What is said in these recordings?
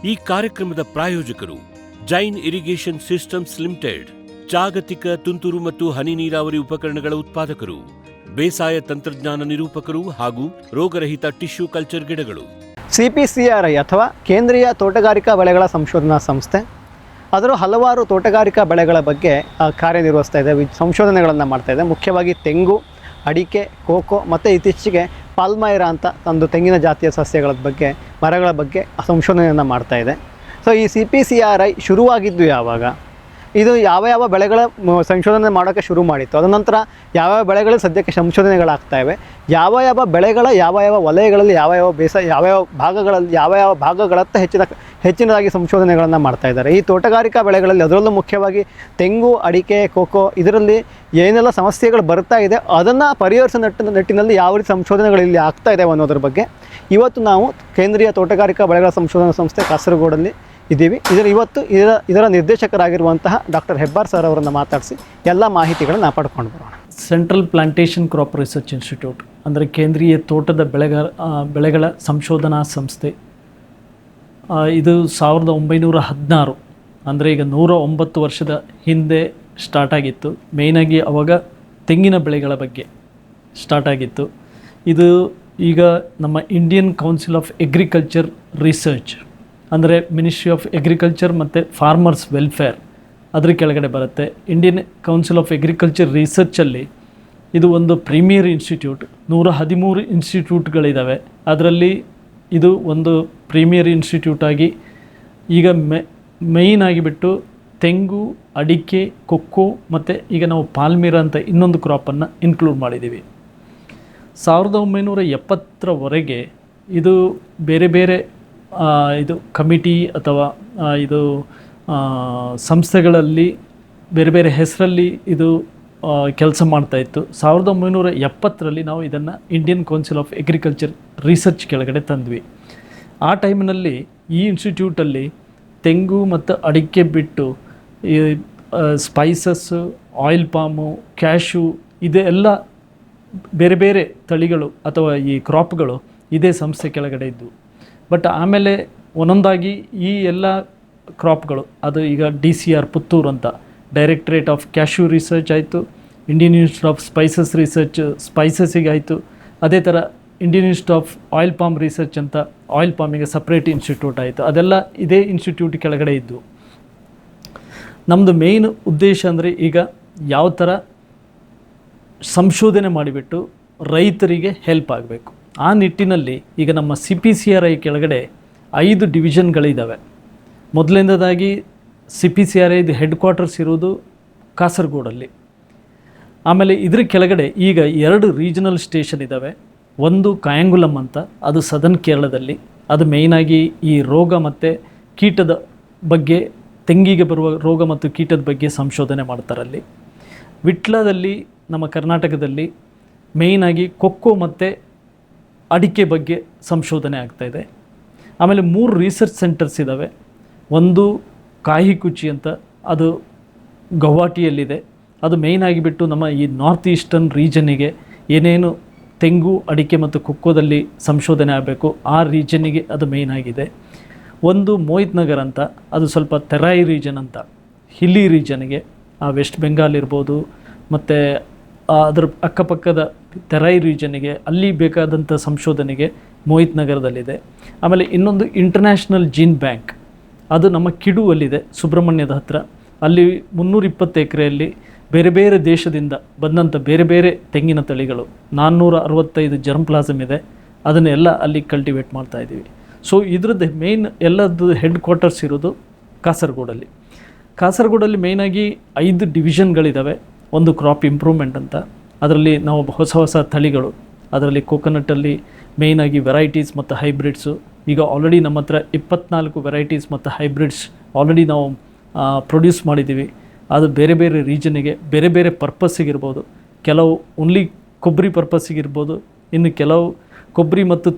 ಈ ಕಾರ್ಯಕ್ರಮದ ಪ್ರಾಯೋಜಕರು ಜೈನ್ ಇರಿಗೇಷನ್ ಸಿಸ್ಟಮ್ಸ್ ಲಿಮಿಟೆಡ್, ಜಾಗತಿಕ ತುಂತುರು ಮತ್ತು ಹನಿ ನೀರಾವರಿ ಉಪಕರಣಗಳ ಉತ್ಪಾದಕರು, ಬೇಸಾಯ ತಂತ್ರಜ್ಞಾನ ನಿರೂಪಕರು ಹಾಗೂ ರೋಗರಹಿತ ಟಿಶ್ಯೂ ಕಲ್ಚರ್ ಗಿಡಗಳು. CPCRI ಅಥವಾ ಕೇಂದ್ರೀಯ ತೋಟಗಾರಿಕಾ ಬೆಳೆಗಳ ಸಂಶೋಧನಾ ಸಂಸ್ಥೆ ಅದರ ಹಲವಾರು ತೋಟಗಾರಿಕಾ ಬೆಳೆಗಳ ಬಗ್ಗೆ ಕಾರ್ಯನಿರ್ವಹಿಸ್ತಾ ಇದೆ, ಸಂಶೋಧನೆಗಳನ್ನು ಮಾಡ್ತಾ ಇದೆ. ಮುಖ್ಯವಾಗಿ ತೆಂಗು, ಅಡಿಕೆ, ಕೋಕೋ ಮತ್ತು ಇತ್ತೀಚೆಗೆ ಪಾಲ್ಮೈರಾ ಅಂತ ಒಂದು ತೆಂಗಿನ ಜಾತಿಯ ಸಸ್ಯಗಳ ಬಗ್ಗೆ, ಮರಗಳ ಬಗ್ಗೆ ಸಂಶೋಧನೆಯನ್ನು ಮಾಡ್ತಾ ಇದೆ. ಸೊ ಈ CPCRI ಶುರುವಾಗಿದ್ದು ಯಾವಾಗ, ಇದು ಯಾವ ಬೆಳೆಗಳ ಸಂಶೋಧನೆ ಮಾಡೋಕ್ಕೆ ಶುರು ಮಾಡಿತ್ತು, ಅದರ ನಂತರ ಯಾವ ಬೆಳೆಗಳು ಸದ್ಯಕ್ಕೆ ಸಂಶೋಧನೆಗಳಾಗ್ತಾ ಇವೆ, ಯಾವ ಬೆಳೆಗಳ ಯಾವ ವಲಯಗಳಲ್ಲಿ ಯಾವ ಭಾಗಗಳತ್ತ ಹೆಚ್ಚಿನದಾಗಿ ಸಂಶೋಧನೆಗಳನ್ನು ಮಾಡ್ತಾ ಇದ್ದಾರೆ. ಈ ತೋಟಗಾರಿಕಾ ಬೆಳೆಗಳಲ್ಲಿ ಅದರಲ್ಲೂ ಮುಖ್ಯವಾಗಿ ತೆಂಗು, ಅಡಿಕೆ, ಕೋಕೋ ಇದರಲ್ಲಿ ಏನೆಲ್ಲ ಸಮಸ್ಯೆಗಳು ಬರ್ತಾ ಇದೆ ಅದನ್ನು ಪರಿಹರಿಸೋ ನಿಟ್ಟಿನಲ್ಲಿ ಯಾವ ರೀತಿ ಸಂಶೋಧನೆಗಳು ಇಲ್ಲಿ ಆಗ್ತಾ ಇದ್ದಾವೆ ಅನ್ನೋದ್ರ ಬಗ್ಗೆ ಇವತ್ತು ನಾವು ಕೇಂದ್ರೀಯ ತೋಟಗಾರಿಕಾ ಬೆಳೆಗಳ ಸಂಶೋಧನಾ ಸಂಸ್ಥೆ ಕಾಸರಗೋಡಲ್ಲಿ ಇದ್ದೀವಿ. ಇದರ ನಿರ್ದೇಶಕರಾಗಿರುವಂತಹ ಡಾಕ್ಟರ್ ಹೆಬ್ಬಾರ್ ಸರ್ ಅವರನ್ನು ಮಾತಾಡಿಸಿ ಎಲ್ಲ ಮಾಹಿತಿಗಳನ್ನು ಪಡ್ಕೊಂಡು ಬರೋಣ. Central plantation crop research institute ಅಂದರೆ ಕೇಂದ್ರೀಯ ತೋಟದ ಬೆಳೆಗಳ ಸಂಶೋಧನಾ ಸಂಸ್ಥೆ. ಇದು 1916 ಅಂದರೆ ಈಗ 109 ವರ್ಷದ ಹಿಂದೆ ಸ್ಟಾರ್ಟ್ ಆಗಿತ್ತು. ಮೇಯ್ನಾಗಿ ಅವಾಗ ತೆಂಗಿನ ಬೆಳೆಗಳ ಬಗ್ಗೆ ಸ್ಟಾರ್ಟ್ ಆಗಿತ್ತು. ಇದು ಈಗ ನಮ್ಮ Indian council of agriculture research ಅಂದರೆ ಮಿನಿಸ್ಟ್ರಿ ಆಫ್ ಅಗ್ರಿಕಲ್ಚರ್ ಮತ್ತು ಫಾರ್ಮರ್ಸ್ ವೆಲ್ಫೇರ್ ಅದ್ರ ಕೆಳಗಡೆ ಬರುತ್ತೆ. ಇಂಡಿಯನ್ ಕೌನ್ಸಿಲ್ ಆಫ್ ಅಗ್ರಿಕಲ್ಚರ್ ರಿಸರ್ಚಲ್ಲಿ ಇದು ಒಂದು ಪ್ರೀಮಿಯರ್ ಇನ್ಸ್ಟಿಟ್ಯೂಟ್. 113 ಇನ್ಸ್ಟಿಟ್ಯೂಟ್ಗಳಿದ್ದಾವೆ. ಅದರಲ್ಲಿ ಇದು ಒಂದು ಪ್ರೀಮಿಯರ್ ಇನ್ಸ್ಟಿಟ್ಯೂಟ್ ಆಗಿ ಈಗ ಮೇಯ್ನ್ ಆಗಿಬಿಟ್ಟು ತೆಂಗು, ಅಡಿಕೆ, ಕೊಕ್ಕೋ ಮತ್ತು ಈಗ ನಾವು ಪಾಲ್ಮಿರಾ ಅಂತ ಇನ್ನೊಂದು ಕ್ರಾಪನ್ನು ಇನ್ಕ್ಲೂಡ್ ಮಾಡಿದ್ದೀವಿ. 1970ರವರೆಗೆ ಇದು ಬೇರೆ ಬೇರೆ ಇದು ಕಮಿಟಿ ಅಥವಾ ಇದು ಸಂಸ್ಥೆಗಳಲ್ಲಿ ಬೇರೆ ಬೇರೆ ಹೆಸರಲ್ಲಿ ಇದು ಕೆಲಸ ಮಾಡ್ತಾಯಿತ್ತು. 1970ರಲ್ಲಿ ನಾವು ಇದನ್ನು Indian council of agriculture research ಕೆಳಗಡೆ ತಂದ್ವಿ. ಆ ಟೈಮಿನಲ್ಲಿ ಈ ಇನ್ಸ್ಟಿಟ್ಯೂಟಲ್ಲಿ ತೆಂಗು ಮತ್ತು ಅಡಿಕೆ ಬಿಟ್ಟು ಈ ಸ್ಪೈಸಸ್ಸು, ಆಯಿಲ್ ಪಾಮು, ಕ್ಯಾಶು ಇದೆಲ್ಲ ಬೇರೆ ಬೇರೆ ತಳಿಗಳು ಅಥವಾ ಈ ಕ್ರಾಪ್ಗಳು ಇದೇ ಸಂಸ್ಥೆ ಕೆಳಗಡೆ ಇದ್ದವು. ಬಟ್ ಆಮೇಲೆ ಒಂದೊಂದಾಗಿ ಈ ಎಲ್ಲ ಕ್ರಾಪ್ಗಳು ಅದು ಈಗ DCR ಪುತ್ತೂರು ಅಂತ ಡೈರೆಕ್ಟರೇಟ್ ಆಫ್ ಕ್ಯಾಶ್ಯೂ ರಿಸರ್ಚ್ ಆಯಿತು, Indian institute of spices research ಸ್ಪೈಸಸ್ಸಿಗೆ ಆಯಿತು, ಅದೇ ಥರ Indian institute of oil palm research ಅಂತ ಆಯಿಲ್ ಪಾಮಿಗೆ ಸಪ್ರೇಟ್ ಇನ್ಸ್ಟಿಟ್ಯೂಟ್ ಆಯಿತು. ಅದೆಲ್ಲ ಇದೇ ಇನ್ಸ್ಟಿಟ್ಯೂಟ್ ಕೆಳಗಡೆ ಇದ್ದು. ನಮ್ಮದು ಮೇಯ್ನ್ ಉದ್ದೇಶ ಅಂದರೆ ಈಗ ಯಾವ ಥರ ಸಂಶೋಧನೆ ಮಾಡಿಬಿಟ್ಟು ರೈತರಿಗೆ ಹೆಲ್ಪ್ ಆಗಬೇಕು. ಆ ನಿಟ್ಟಿನಲ್ಲಿ ಈಗ ನಮ್ಮ CPCRI ಕೆಳಗಡೆ 5 ಡಿವಿಷನ್ಗಳಿದ್ದಾವೆ. ಮೊದಲನೇದಾಗಿ CPCRI ಹೆಡ್ ಕ್ವಾರ್ಟರ್ಸ್ ಇರೋದು ಕಾಸರಗೋಡಲ್ಲಿ. ಆಮೇಲೆ ಇದ್ರ ಕೆಳಗಡೆ ಈಗ 2 ರೀಜನಲ್ ಸ್ಟೇಷನ್ ಇದ್ದಾವೆ. ಒಂದು ಕಾಯಂಗುಲಂ ಅಂತ, ಅದು ಸದರ್ನ್ ಕೇರಳದಲ್ಲಿ. ಅದು ಮೇಯ್ನಾಗಿ ಈ ರೋಗ ಮತ್ತು ಕೀಟದ ಬಗ್ಗೆ, ತೆಂಗಿಗೆ ಬರುವ ರೋಗ ಮತ್ತು ಕೀಟದ ಬಗ್ಗೆ ಸಂಶೋಧನೆ ಮಾಡ್ತಾರಲ್ಲಿ. ವಿಟ್ಲದಲ್ಲಿ ನಮ್ಮ ಕರ್ನಾಟಕದಲ್ಲಿ ಮೇಯ್ನಾಗಿ ಕೊಕ್ಕೋ ಮತ್ತು ಅಡಿಕೆ ಬಗ್ಗೆ ಸಂಶೋಧನೆ ಆಗ್ತಾಯಿದೆ. ಆಮೇಲೆ 3 ರಿಸರ್ಚ್ ಸೆಂಟರ್ಸ್ ಇದ್ದಾವೆ. ಒಂದು ಕಾಹಿಕುಚಿ ಅಂತ, ಅದು ಗೌಹಾಟಿಯಲ್ಲಿದೆ. ಅದು ಮೇಯ್ನ್ ಆಗಿಬಿಟ್ಟು ನಮ್ಮ ಈ ನಾರ್ತ್ ಈಸ್ಟರ್ನ್ ರೀಜನ್ನಿಗೆ ಏನೇನು ತೆಂಗು, ಅಡಿಕೆ ಮತ್ತು ಕೊಕ್ಕೋದಲ್ಲಿ ಸಂಶೋಧನೆ ಆಗಬೇಕು ಆ ರೀಜನ್ನಿಗೆ ಅದು ಮೇಯ್ನ್ ಆಗಿದೆ. ಒಂದು ಮೋಹಿತ್ ನಗರ್ ಅಂತ, ಅದು ಸ್ವಲ್ಪ ತೆರಾಯಿ ರೀಜನ್ ಅಂತ, ಹಿಲ್ಲಿ ರೀಜನ್ಗೆ, ವೆಸ್ಟ್ ಬೆಂಗಾಲ್ ಇರ್ಬೋದು ಮತ್ತು ಅದರ ಅಕ್ಕಪಕ್ಕದ ತೆರಾಯಿ ರೀಜನ್ನಿಗೆ ಅಲ್ಲಿ ಬೇಕಾದಂಥ ಸಂಶೋಧನೆಗೆ ಮೋಹಿತ್ ನಗರದಲ್ಲಿದೆ. ಆಮೇಲೆ ಇನ್ನೊಂದು ಇಂಟರ್ನ್ಯಾಷನಲ್ ಜೀನ್ ಬ್ಯಾಂಕ್, ಅದು ನಮ್ಮ ಕಿಡುವಲ್ಲಿದೆ, ಸುಬ್ರಹ್ಮಣ್ಯದ ಹತ್ರ. ಅಲ್ಲಿ 320 ಎಕರೆಯಲ್ಲಿ ಬೇರೆ ಬೇರೆ ದೇಶದಿಂದ ಬಂದಂಥ ಬೇರೆ ಬೇರೆ ತೆಂಗಿನ ತಳಿಗಳು 465 ಜರ್ಮ್ ಪ್ಲಾಸಮ್ ಇದೆ. ಅದನ್ನೆಲ್ಲ ಅಲ್ಲಿ ಕಲ್ಟಿವೇಟ್ ಮಾಡ್ತಾಯಿದ್ದೀವಿ. ಸೊ ಇದ್ರದ್ದು ಮೇಯ್ನ್ ಎಲ್ಲದ್ದು ಹೆಡ್ ಕ್ವಾರ್ಟರ್ಸ್ ಇರೋದು ಕಾಸರಗೋಡಲ್ಲಿ. ಕಾಸರಗೋಡಲ್ಲಿ ಮೇಯ್ನಾಗಿ 5 ಡಿವಿಷನ್ಗಳಿದ್ದಾವೆ. ಒಂದು ಕ್ರಾಪ್ ಇಂಪ್ರೂವ್ಮೆಂಟ್ ಅಂತ, ಅದರಲ್ಲಿ ನಾವು ಹೊಸ ತಳಿಗಳು, ಅದರಲ್ಲಿ ಕೋಕೋನಟ್ಟಲ್ಲಿ ಮೇಯ್ನಾಗಿ ವೆರೈಟೀಸ್ ಮತ್ತು ಹೈಬ್ರಿಡ್ಸು. ಈಗ ಆಲ್ರೆಡಿ ನಮ್ಮ ಹತ್ರ 24 ವೆರೈಟೀಸ್ ಮತ್ತು ಹೈಬ್ರಿಡ್ಸ್ ಆಲ್ರೆಡಿ ನಾವು ಪ್ರೊಡ್ಯೂಸ್ ಮಾಡಿದ್ದೀವಿ. ಅದು ಬೇರೆ ಬೇರೆ ರೀಜನಿಗೆ ಬೇರೆ ಬೇರೆ ಪರ್ಪಸ್ಸಿಗಿರ್ಬೋದು. ಕೆಲವು ಓನ್ಲಿ ಕೊಬ್ಬರಿ ಪರ್ಪಸ್ಸಿಗಿರ್ಬೋದು, ಇನ್ನು ಕೆಲವು ಕೊಬ್ಬರಿ ಮತ್ತು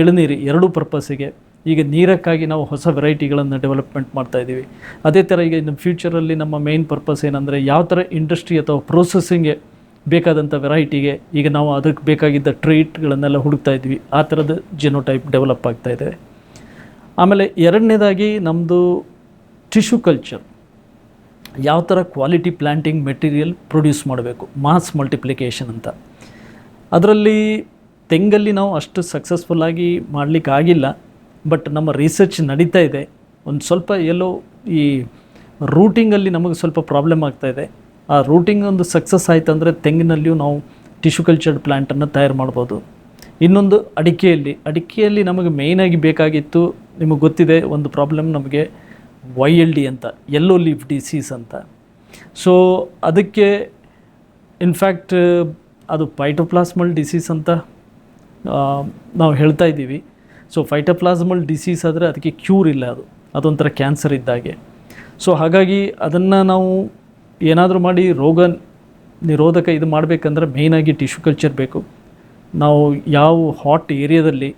ಎಳನೀರು 2 ಪರ್ಪಸ್ಸಿಗೆ. ಈಗ ನೀರಕ್ಕಾಗಿ ನಾವು ಹೊಸ ವೆರೈಟಿಗಳನ್ನು ಡೆವಲಪ್ಮೆಂಟ್ ಮಾಡ್ತಾಯಿದ್ದೀವಿ. ಅದೇ ಥರ ಈಗ ಇನ್ನು ಫ್ಯೂಚರಲ್ಲಿ ನಮ್ಮ ಮೇಯ್ನ್ ಪರ್ಪಸ್ ಏನಂದರೆ ಯಾವ ಥರ ಇಂಡಸ್ಟ್ರಿ ಅಥವಾ ಪ್ರೊಸೆಸಿಂಗ್ಗೆ ಬೇಕಾದಂಥ ವೆರೈಟಿಗೆ ಈಗ ನಾವು ಅದಕ್ಕೆ ಬೇಕಾಗಿದ್ದ ಟ್ರೀಟ್ಗಳನ್ನೆಲ್ಲ ಹುಡುಕ್ತಾ ಇದ್ವಿ. ಆ ಥರದ ಜೆನೋಟೈಪ್ ಡೆವಲಪ್ ಆಗ್ತಾಯಿದೆ. ಆಮೇಲೆ ಎರಡನೇದಾಗಿ ನಮ್ಮದು ಟಿಶ್ಯೂ ಕಲ್ಚರ್, ಯಾವ ಥರ ಕ್ವಾಲಿಟಿ ಪ್ಲ್ಯಾಂಟಿಂಗ್ ಮೆಟೀರಿಯಲ್ ಪ್ರೊಡ್ಯೂಸ್ ಮಾಡಬೇಕು, ಮಾಸ್ ಮಲ್ಟಿಪ್ಲಿಕೇಶನ್ ಅಂತ. ಅದರಲ್ಲಿ ತೆಂಗಲ್ಲಿ ನಾವು ಅಷ್ಟು ಸಕ್ಸಸ್ಫುಲ್ಲಾಗಿ ಮಾಡಲಿಕ್ಕಾಗಿಲ್ಲ, ಬಟ್ ನಮ್ಮ ರಿಸರ್ಚ್ ನಡೀತಾ ಇದೆ. ಒಂದು ಸ್ವಲ್ಪ ಎಲ್ಲೋ ಈ ರೂಟಿಂಗಲ್ಲಿ ನಮಗೆ ಸ್ವಲ್ಪ ಪ್ರಾಬ್ಲಮ್ ಆಗ್ತಾಯಿದೆ. ಆ ರೂಟಿಂಗ್ ಒಂದು ಸಕ್ಸಸ್ ಆಯ್ತು ಅಂದರೆ ತೆಂಗಿನಲ್ಲಿಯೂ ನಾವು ಟಿಶ್ಯೂ ಕಲ್ಚರ್ಡ್ ಪ್ಲ್ಯಾಂಟನ್ನು ತಯಾರು ಮಾಡ್ಬೋದು. ಇನ್ನೊಂದು ಅಡಿಕೆಯಲ್ಲಿ ನಮಗೆ ಮೇಯ್ನಾಗಿ ಬೇಕಾಗಿತ್ತು, ನಿಮಗೆ ಗೊತ್ತಿದೆ ಒಂದು ಪ್ರಾಬ್ಲಮ್ ನಮಗೆ YLD ಅಂತ, ಯೆಲ್ಲೋ ಲೀಫ್ ಡಿಸೀಸ್ ಅಂತ. ಸೊ ಅದಕ್ಕೆ ಇನ್ಫ್ಯಾಕ್ಟ್ ಅದು ಫೈಟೋಪ್ಲಾಸ್ಮಲ್ ಡಿಸೀಸ್ ಅಂತ ನಾವು ಹೇಳ್ತಾ ಇದ್ದೀವಿ. ಸೊ ಫೈಟೋಪ್ಲಾಸ್ಮಲ್ ಡಿಸೀಸ್ ಆದರೆ ಅದಕ್ಕೆ ಕ್ಯೂರ್ ಇಲ್ಲ, ಅದೊಂಥರ ಕ್ಯಾನ್ಸರ್ ಇದ್ದಾಗೆ. ಸೊ ಹಾಗಾಗಿ ಅದನ್ನು ನಾವು ಏನಾದರೂ ಮಾಡಿ ರೋಗ ನಿರೋಧಕ ಇದು ಮಾಡಬೇಕಂದ್ರೆ ಮೇಯ್ನಾಗಿ ಟಿಶ್ಯೂ ಕಲ್ಚರ್ ಬೇಕು. ನಾವು ಯಾವ ಹಾಟ್ ಏರಿಯಾದಲ್ಲಿ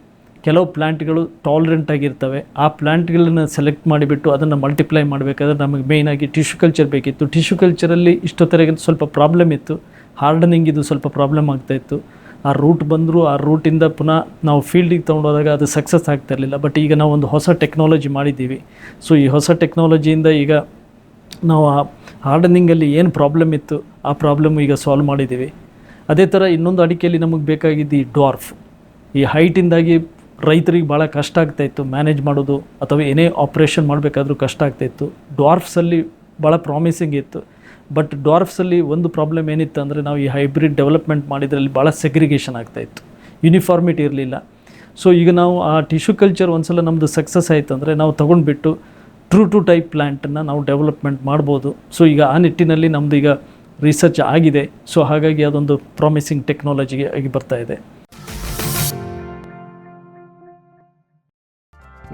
ಕೆಲವು ಪ್ಲ್ಯಾಂಟ್ಗಳು ಟಾಲರೆಂಟ್ ಆಗಿರ್ತವೆ, ಆ ಪ್ಲ್ಯಾಂಟ್ಗಳನ್ನ ಸೆಲೆಕ್ಟ್ ಮಾಡಿಬಿಟ್ಟು ಅದನ್ನು ಮಲ್ಟಿಪ್ಲೈ ಮಾಡಬೇಕಾದ್ರೆ ನಮಗೆ ಮೇಯ್ನಾಗಿ ಟಿಶ್ಯೂ ಕಲ್ಚರ್ ಬೇಕಿತ್ತು. ಟಿಶ್ಯೂ ಕಲ್ಚರಲ್ಲಿ ಇಷ್ಟೊತ್ತರೆಗೆ ಸ್ವಲ್ಪ ಪ್ರಾಬ್ಲಮ್ ಇತ್ತು, ಹಾರ್ಡನಿಂಗ್ ಇದು ಸ್ವಲ್ಪ ಪ್ರಾಬ್ಲಮ್ ಆಗ್ತಾಯಿತ್ತು. ಆ ರೂಟ್ ಬಂದರೂ ಆ ರೂಟಿಂದ ಪುನಃ ನಾವು ಫೀಲ್ಡಿಗೆ ತೊಗೊಂಡೋದಾಗ ಅದು ಸಕ್ಸಸ್ ಆಗ್ತಾ ಇರಲಿಲ್ಲ. ಬಟ್ ಈಗ ನಾವು ಒಂದು ಹೊಸ ಟೆಕ್ನಾಲಜಿ ಮಾಡಿದ್ದೀವಿ. ಸೊ ಈ ಹೊಸ ಟೆಕ್ನಾಲಜಿಯಿಂದ ಈಗ ನಾವು ಆ ಹಾರ್ಡನಿಂಗಲ್ಲಿ ಏನು ಪ್ರಾಬ್ಲಮ್ ಇತ್ತು ಆ ಪ್ರಾಬ್ಲಮ್ ಈಗ ಸಾಲ್ವ್ ಮಾಡಿದ್ದೀವಿ. ಅದೇ ಥರ ಇನ್ನೊಂದು ಅಡಿಕೆಯಲ್ಲಿ ನಮಗೆ ಬೇಕಾಗಿದ್ದು ಈ ಡ್ವಾರ್ಫ್. ಈ ಹೈಟಿಂದಾಗಿ ರೈತರಿಗೆ ಭಾಳ ಕಷ್ಟ ಆಗ್ತಾಯಿತ್ತು ಮ್ಯಾನೇಜ್ ಮಾಡೋದು, ಅಥವಾ ಏನೇ ಆಪ್ರೇಷನ್ ಮಾಡಬೇಕಾದ್ರೂ ಕಷ್ಟ ಆಗ್ತಾಯಿತ್ತು. ಡ್ವಾರ್ಫ್ಸಲ್ಲಿ ಭಾಳ ಪ್ರಾಮಿಸಿಂಗ್ ಇತ್ತು. ಬಟ್ ಡ್ವಾರ್ಫ್ಸಲ್ಲಿ ಒಂದು ಪ್ರಾಬ್ಲಮ್ ಏನಿತ್ತು ಅಂದರೆ ನಾವು ಈ ಹೈಬ್ರಿಡ್ ಡೆವಲಪ್ಮೆಂಟ್ ಮಾಡಿದ್ರಲ್ಲಿ ಭಾಳ ಸೆಗ್ರಿಗೇಷನ್ ಆಗ್ತಾಯಿತ್ತು, ಯೂನಿಫಾರ್ಮಿಟಿ ಇರಲಿಲ್ಲ. ಸೊ ಈಗ ನಾವು ಆ ಟಿಶ್ಯೂ ಕಲ್ಚರ್ ಒಂದು ಸಲ ನಮ್ಮದು ಸಕ್ಸಸ್ ಆಯಿತು ಅಂದರೆ ನಾವು ತೊಗೊಂಡ್ಬಿಟ್ಟು ಟ್ರೂ ಟು ಟೈಪ್ ಪ್ಲ್ಯಾಂಟನ್ನು ನಾವು ಡೆವಲಪ್ಮೆಂಟ್ ಮಾಡ್ಬೋದು. ಸೊ ಈಗ ಆ ನಿಟ್ಟಿನಲ್ಲಿ ನಮ್ಮದು ಈಗ ರಿಸರ್ಚ್ ಆಗಿದೆ. ಸೊ ಹಾಗಾಗಿ ಅದೊಂದು ಪ್ರಾಮಿಸಿಂಗ್ ಟೆಕ್ನಾಲಜಿಗೆ ಆಗಿ ಬರ್ತಾ ಇದೆ.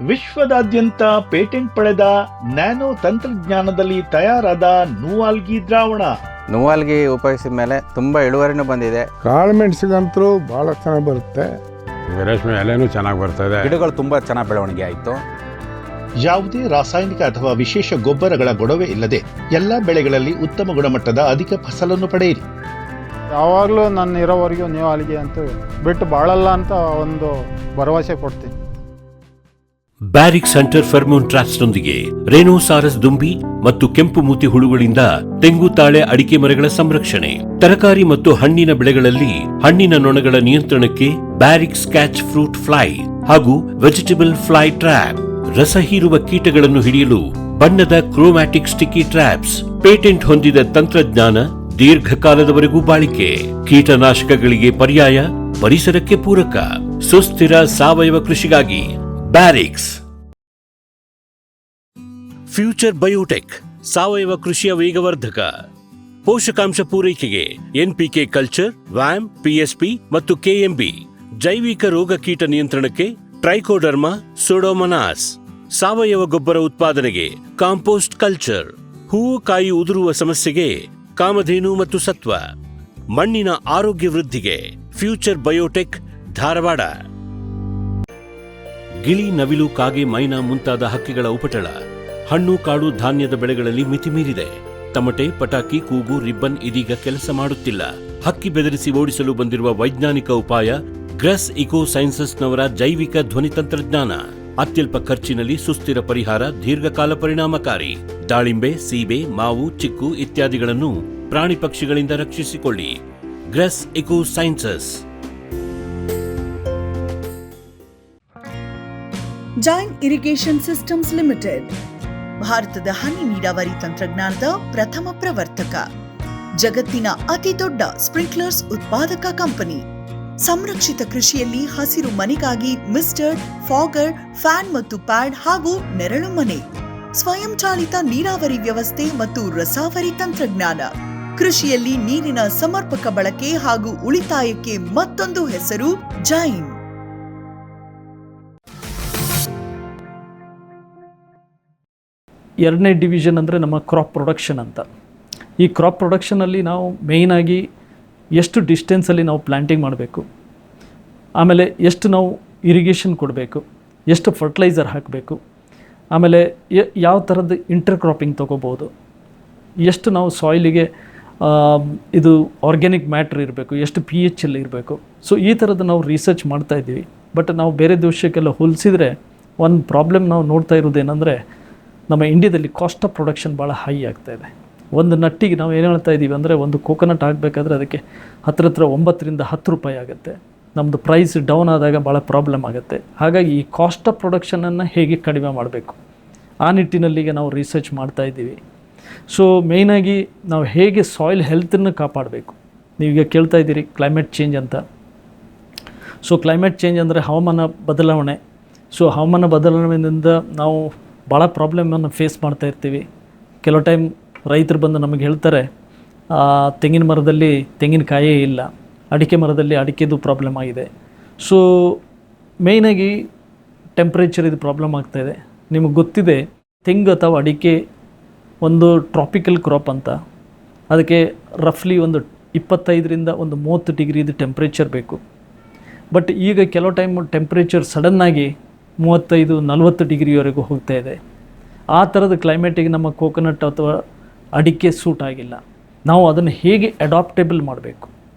ವಿಶ್ವದಾದ್ಯಂತ ಪೇಟೆಂಟ್ ಪಡೆದ ನ್ಯಾನೋ ತಂತ್ರಜ್ಞಾನದಲ್ಲಿ ತಯಾರಾದ ನೂವಾಲ್ಗಿ ದ್ರಾವಣ. ನೂವಾಲ್ಗಿ ಉಪಯೋಗಿಸಿದ ಮೇಲೆ ತುಂಬ ಇಳುವರಿನೂ ಬಂದಿದೆ. ಕಾಳುಮೆಣಸಿಗಂತೂ ಭಾಳ ಚೆನ್ನಾಗಿ ಬರುತ್ತೆ. ರೇಷ್ಮೆ ಎಲೆನೂ ಚೆನ್ನಾಗಿ ಬರ್ತದೆ. ಗಿಡಗಳು ತುಂಬ ಚೆನ್ನಾಗಿ ಬೆಳವಣಿಗೆ ಆಯಿತು. ಯಾವುದೇ ರಾಸಾಯನಿಕ ಅಥವಾ ವಿಶೇಷ ಗೊಬ್ಬರಗಳ ಗೊಡವೆ ಇಲ್ಲದೆ ಎಲ್ಲ ಬೆಳೆಗಳಲ್ಲಿ ಉತ್ತಮ ಗುಣಮಟ್ಟದ ಅಧಿಕ ಫಸಲನ್ನು ಪಡೆಯಿರಿ. ಯಾವಾಗಲೂ ನನ್ನ ಇರೋವರೆಗೂ ನೀವು ಅಲ್ಲಿಗೆ ಅಂತೂ ಬಿಟ್ಟು ಬಾಳಲ್ಲ ಅಂತ ಒಂದು ಭರವಸೆ ಕೊಡ್ತೀನಿ. ಬ್ಯಾರಿಕ್ಸ್ ಹಂಟರ್ ಫೆರ್ಮೋನ್ ಟ್ರಾಪ್ಸ್ನೊಂದಿಗೆ ರೇನೋಸಾರಸ್ ದುಂಬಿ ಮತ್ತು ಕೆಂಪು ಮೂತಿ ಹುಳುಗಳಿಂದ ತೆಂಗು, ತಾಳೆ, ಅಡಿಕೆ ಮರಗಳ ಸಂರಕ್ಷಣೆ. ತರಕಾರಿ ಮತ್ತು ಹಣ್ಣಿನ ಬೆಳೆಗಳಲ್ಲಿ ಹಣ್ಣಿನ ನೊಣಗಳ ನಿಯಂತ್ರಣಕ್ಕೆ ಬ್ಯಾರಿಕ್ಸ್ ಕ್ಯಾಚ್ ಫ್ರೂಟ್ ಫ್ಲೈ ಹಾಗೂ ವೆಜಿಟೇಬಲ್ ಫ್ಲೈ ಟ್ರ್ಯಾಪ್. ರಸ ಹೀರುವ ಕೀಟಗಳನ್ನು ಹಿಡಿಯಲು ಬಣ್ಣದ ಕ್ರೋಮ್ಯಾಟಿಕ್ ಸ್ಟಿಕ್ಕಿ ಟ್ರ್ಯಾಪ್ಸ್. ಪೇಟೆಂಟ್ ಹೊಂದಿದ ತಂತ್ರಜ್ಞಾನ, ದೀರ್ಘಕಾಲದವರೆಗೂ ಬಾಳಿಕೆ. ಕೀಟನಾಶಕಗಳಿಗೆ ಪರ್ಯಾಯ, ಪರಿಸರಕ್ಕೆ ಪೂರಕ. ಸುಸ್ಥಿರ ಸಾವಯವ ಕೃಷಿಗಾಗಿ ಬ್ಯಾರಿಕ್ಸ್. ಫ್ಯೂಚರ್ ಬಯೋಟೆಕ್ ಸಾವಯವ ಕೃಷಿಯ ವೇಗವರ್ಧಕ. ಪೋಷಕಾಂಶ ಪೂರೈಕೆಗೆ NPK ಕಲ್ಚರ್, ವ್ಯಾಮ್, PSP ಮತ್ತು KMB. ಜೈವಿಕ ರೋಗ ಕೀಟ ನಿಯಂತ್ರಣಕ್ಕೆ ಟ್ರೈಕೋಡರ್ಮಾ, ಸೂಡೋಮನಾಸ್. ಸಾವಯವ ಗೊಬ್ಬರ ಉತ್ಪಾದನೆಗೆ ಕಾಂಪೋಸ್ಟ್ ಕಲ್ಚರ್. ಹೂವು ಕಾಯಿ ಉದುರುವ ಸಮಸ್ಯೆಗೆ ಕಾಮಧೇನು ಮತ್ತು ಸತ್ವ. ಮಣ್ಣಿನ ಆರೋಗ್ಯ ವೃದ್ಧಿಗೆ ಫ್ಯೂಚರ್ ಬಯೋಟೆಕ್, ಧಾರವಾಡ. ಗಿಳಿ, ನವಿಲು, ಕಾಗೆ, ಮೈನಾ ಮುಂತಾದ ಹಕ್ಕಿಗಳ ಉಪಟಳ ಹಣ್ಣು, ಕಾಳು, ಧಾನ್ಯದ ಬೆಳೆಗಳಲ್ಲಿ ಮಿತಿಮೀರಿದೆ. ತಮಟೆ, ಪಟಾಕಿ, ಕೂಗು, ರಿಬ್ಬನ್ ಇದೀಗ ಕೆಲಸ ಮಾಡುತ್ತಿಲ್ಲ. ಹಕ್ಕಿ ಬೆದರಿಸಿ ಓಡಿಸಲು ಬಂದಿರುವ ವೈಜ್ಞಾನಿಕ ಉಪಾಯ ಗ್ರಸ್ ಇಕೋ ಸೈನ್ಸಸ್ನವರ ಜೈವಿಕ ಧ್ವನಿ ತಂತ್ರಜ್ಞಾನ. ಅತ್ಯಲ್ಪ ಖರ್ಚಿನಲ್ಲಿ ಸುಸ್ಥಿರ ಪರಿಹಾರ, ದೀರ್ಘಕಾಲ ಪರಿಣಾಮಕಾರಿ. ದಾಳಿಂಬೆ, ಸೀಬೆ, ಮಾವು, ಚಿಕ್ಕು ಇತ್ಯಾದಿಗಳನ್ನು ಪ್ರಾಣಿ ಪಕ್ಷಿಗಳಿಂದ ರಕ್ಷಿಸಿಕೊಳ್ಳಿ. ಗ್ರಸ್ eco sciences. Jain irrigation systems limited ಭಾರತದ ಹನಿ ನೀರಾವರಿ ತಂತ್ರಜ್ಞಾನದ ಪ್ರಥಮ ಪ್ರವರ್ತಕ. ಜಗತ್ತಿನ ಅತಿ ದೊಡ್ಡ ಸ್ಪ್ರಿಂಕ್ಲರ್ಸ್ ಉತ್ಪಾದಕ ಕಂಪನಿ. ಸಂರಕ್ಷಿತ ಕೃಷಿಯಲ್ಲಿ ಹಸಿರು ಮನೆಗಾಗಿ ಮಿಸ್ಟರ್, ಫಾಗರ್, ಫ್ಯಾನ್ ಮತ್ತು ಪ್ಯಾಡ್ ಹಾಗೂ ನೆರಳು ಮನೆ. ಸ್ವಯಂ ಚಾಲಿತ ನೀರಾವರಿ ವ್ಯವಸ್ಥೆ ಮತ್ತು ರಸಾವರಿ ತಂತ್ರಜ್ಞಾನ. ಕೃಷಿಯಲ್ಲಿ ನೀರಿನ ಸಮರ್ಪಕ ಬಳಕೆ ಹಾಗೂ ಉಳಿತಾಯಕ್ಕೆ ಮತ್ತೊಂದು ಹೆಸರು ಜೈನ್. ಎರಡನೇ ಡಿವಿಷನ್ ಅಂದರೆ ನಮ್ಮ ಕ್ರಾಪ್ ಪ್ರೊಡಕ್ಷನ್ ಅಂತ. ಈ ಕ್ರಾಪ್ ಪ್ರೊಡಕ್ಷನಲ್ಲಿ ನಾವು ಮೇಯ್ನಾಗಿ ಎಷ್ಟು ಡಿಸ್ಟೆನ್ಸಲ್ಲಿ ನಾವು ಪ್ಲ್ಯಾಂಟಿಂಗ್ ಮಾಡಬೇಕು, ಆಮೇಲೆ ಎಷ್ಟು ನಾವು ಇರಿಗೇಷನ್ ಕೊಡಬೇಕು, ಎಷ್ಟು ಫರ್ಟಿಲೈಸರ್ ಹಾಕಬೇಕು, ಆಮೇಲೆ ಯಾವ ಥರದ್ದು ಇಂಟರ್ ಕ್ರಾಪಿಂಗ್ ತೊಗೋಬೋದು, ಎಷ್ಟು ನಾವು ಸಾಯಿಲಿಗೆ ಇದು ಆರ್ಗ್ಯಾನಿಕ್ ಮ್ಯಾಟ್ರ್ ಇರಬೇಕು, ಎಷ್ಟು PH ಅಲ್ಲಿ ಇರಬೇಕು. ಸೊ ಈ ಥರದ್ದು ನಾವು ರಿಸರ್ಚ್ ಮಾಡ್ತಾಯಿದ್ದೀವಿ. ಬಟ್ ನಾವು ಬೇರೆ ದೇಶಕ್ಕೆಲ್ಲ ಹೋಲಿಸಿದರೆ ಒಂದು ಪ್ರಾಬ್ಲಮ್ ನಾವು ನೋಡ್ತಾ ಇರೋದೇನೆಂದರೆ ನಮ್ಮ ಇಂಡಿಯಾದಲ್ಲಿ ಕಾಸ್ಟ್ ಆಫ್ ಪ್ರೊಡಕ್ಷನ್ ಭಾಳ ಹೈ ಆಗ್ತಾಯಿದೆ. ಒಂದು ನಟ್ಟಿಗೆ ನಾವು ಏನು ಹೇಳ್ತಾ ಇದ್ದೀವಿ ಅಂದರೆ ಒಂದು ಕೋಕೋನಟ್ ಆಗಬೇಕಾದ್ರೆ ಅದಕ್ಕೆ ಹತ್ರ 9ರಿಂದ 10 ರೂಪಾಯಿ ಆಗುತ್ತೆ. ನಮ್ಮದು ಪ್ರೈಸ್ ಡೌನ್ ಆದಾಗ ಭಾಳ ಪ್ರಾಬ್ಲಮ್ ಆಗುತ್ತೆ. ಹಾಗಾಗಿ ಈ ಕಾಸ್ಟ್ ಆಫ್ ಪ್ರೊಡಕ್ಷನನ್ನು ಹೇಗೆ ಕಡಿಮೆ ಮಾಡಬೇಕು ಆ ನಿಟ್ಟಿನಲ್ಲಿ ಈಗ ನಾವು ರಿಸರ್ಚ್ ಮಾಡ್ತಾ ಇದ್ದೀವಿ. ಸೊ ಮೇಯ್ನಾಗಿ ನಾವು ಹೇಗೆ ಸಾಯಿಲ್ ಹೆಲ್ತನ್ನು ಕಾಪಾಡಬೇಕು. ನೀವೀಗ ಕೇಳ್ತಾ ಇದ್ದೀರಿ ಕ್ಲೈಮೇಟ್ ಚೇಂಜ್ ಅಂತ. ಸೊ ಕ್ಲೈಮೇಟ್ ಚೇಂಜ್ ಅಂದರೆ ಹವಾಮಾನ ಬದಲಾವಣೆ. ಸೊ ಹವಾಮಾನ ಬದಲಾವಣೆಯಿಂದ ನಾವು ಭಾಳ ಪ್ರಾಬ್ಲಮನ್ನು ಫೇಸ್ ಮಾಡ್ತಾ ಇರ್ತೀವಿ. ಕೆಲವು ಟೈಮ್ ರೈತರು ಬಂದು ನಮಗೆ ಹೇಳ್ತಾರೆ ತೆಂಗಿನ ಮರದಲ್ಲಿ ತೆಂಗಿನಕಾಯೇ ಇಲ್ಲ, ಅಡಿಕೆ ಮರದಲ್ಲಿ ಅಡಿಕೆದು ಪ್ರಾಬ್ಲಮ್ ಆಗಿದೆ. ಸೊ ಮೇಯ್ನಾಗಿ ಟೆಂಪ್ರೇಚರ್ ಇದು ಪ್ರಾಬ್ಲಮ್ ಆಗ್ತಾಯಿದೆ. ನಿಮಗೆ ಗೊತ್ತಿದೆ ತೆಂಗು ಅಥವಾ ಅಡಿಕೆ ಒಂದು ಟ್ರಾಪಿಕಲ್ ಕ್ರಾಪ್ ಅಂತ. ಅದಕ್ಕೆ ರಫ್ಲಿ ಒಂದು 25ರಿಂದ 30 ಡಿಗ್ರಿದು ಟೆಂಪ್ರೇಚರ್ ಬೇಕು. ಬಟ್ ಈಗ ಕೆಲವು ಟೈಮ್ ಟೆಂಪ್ರೇಚರ್ ಸಡನ್ನಾಗಿ 35-40 ಡಿಗ್ರಿವರೆಗೂ ಹೋಗ್ತಾ ಇದೆ. ಆ ಥರದ ಕ್ಲೈಮೇಟಿಗೆ ನಮ್ಮ ಕೋಕೋನಟ್ ಅಥವಾ ಅಡಿಕೆ ಸೂಟ್ ಆಗಿಲ್ಲ. ನಾವು ಅದನ್ನು ಹೇಗೆ ಅಡಾಪ್ಟೇಬಲ್ ಮಾಡಬೇಕು.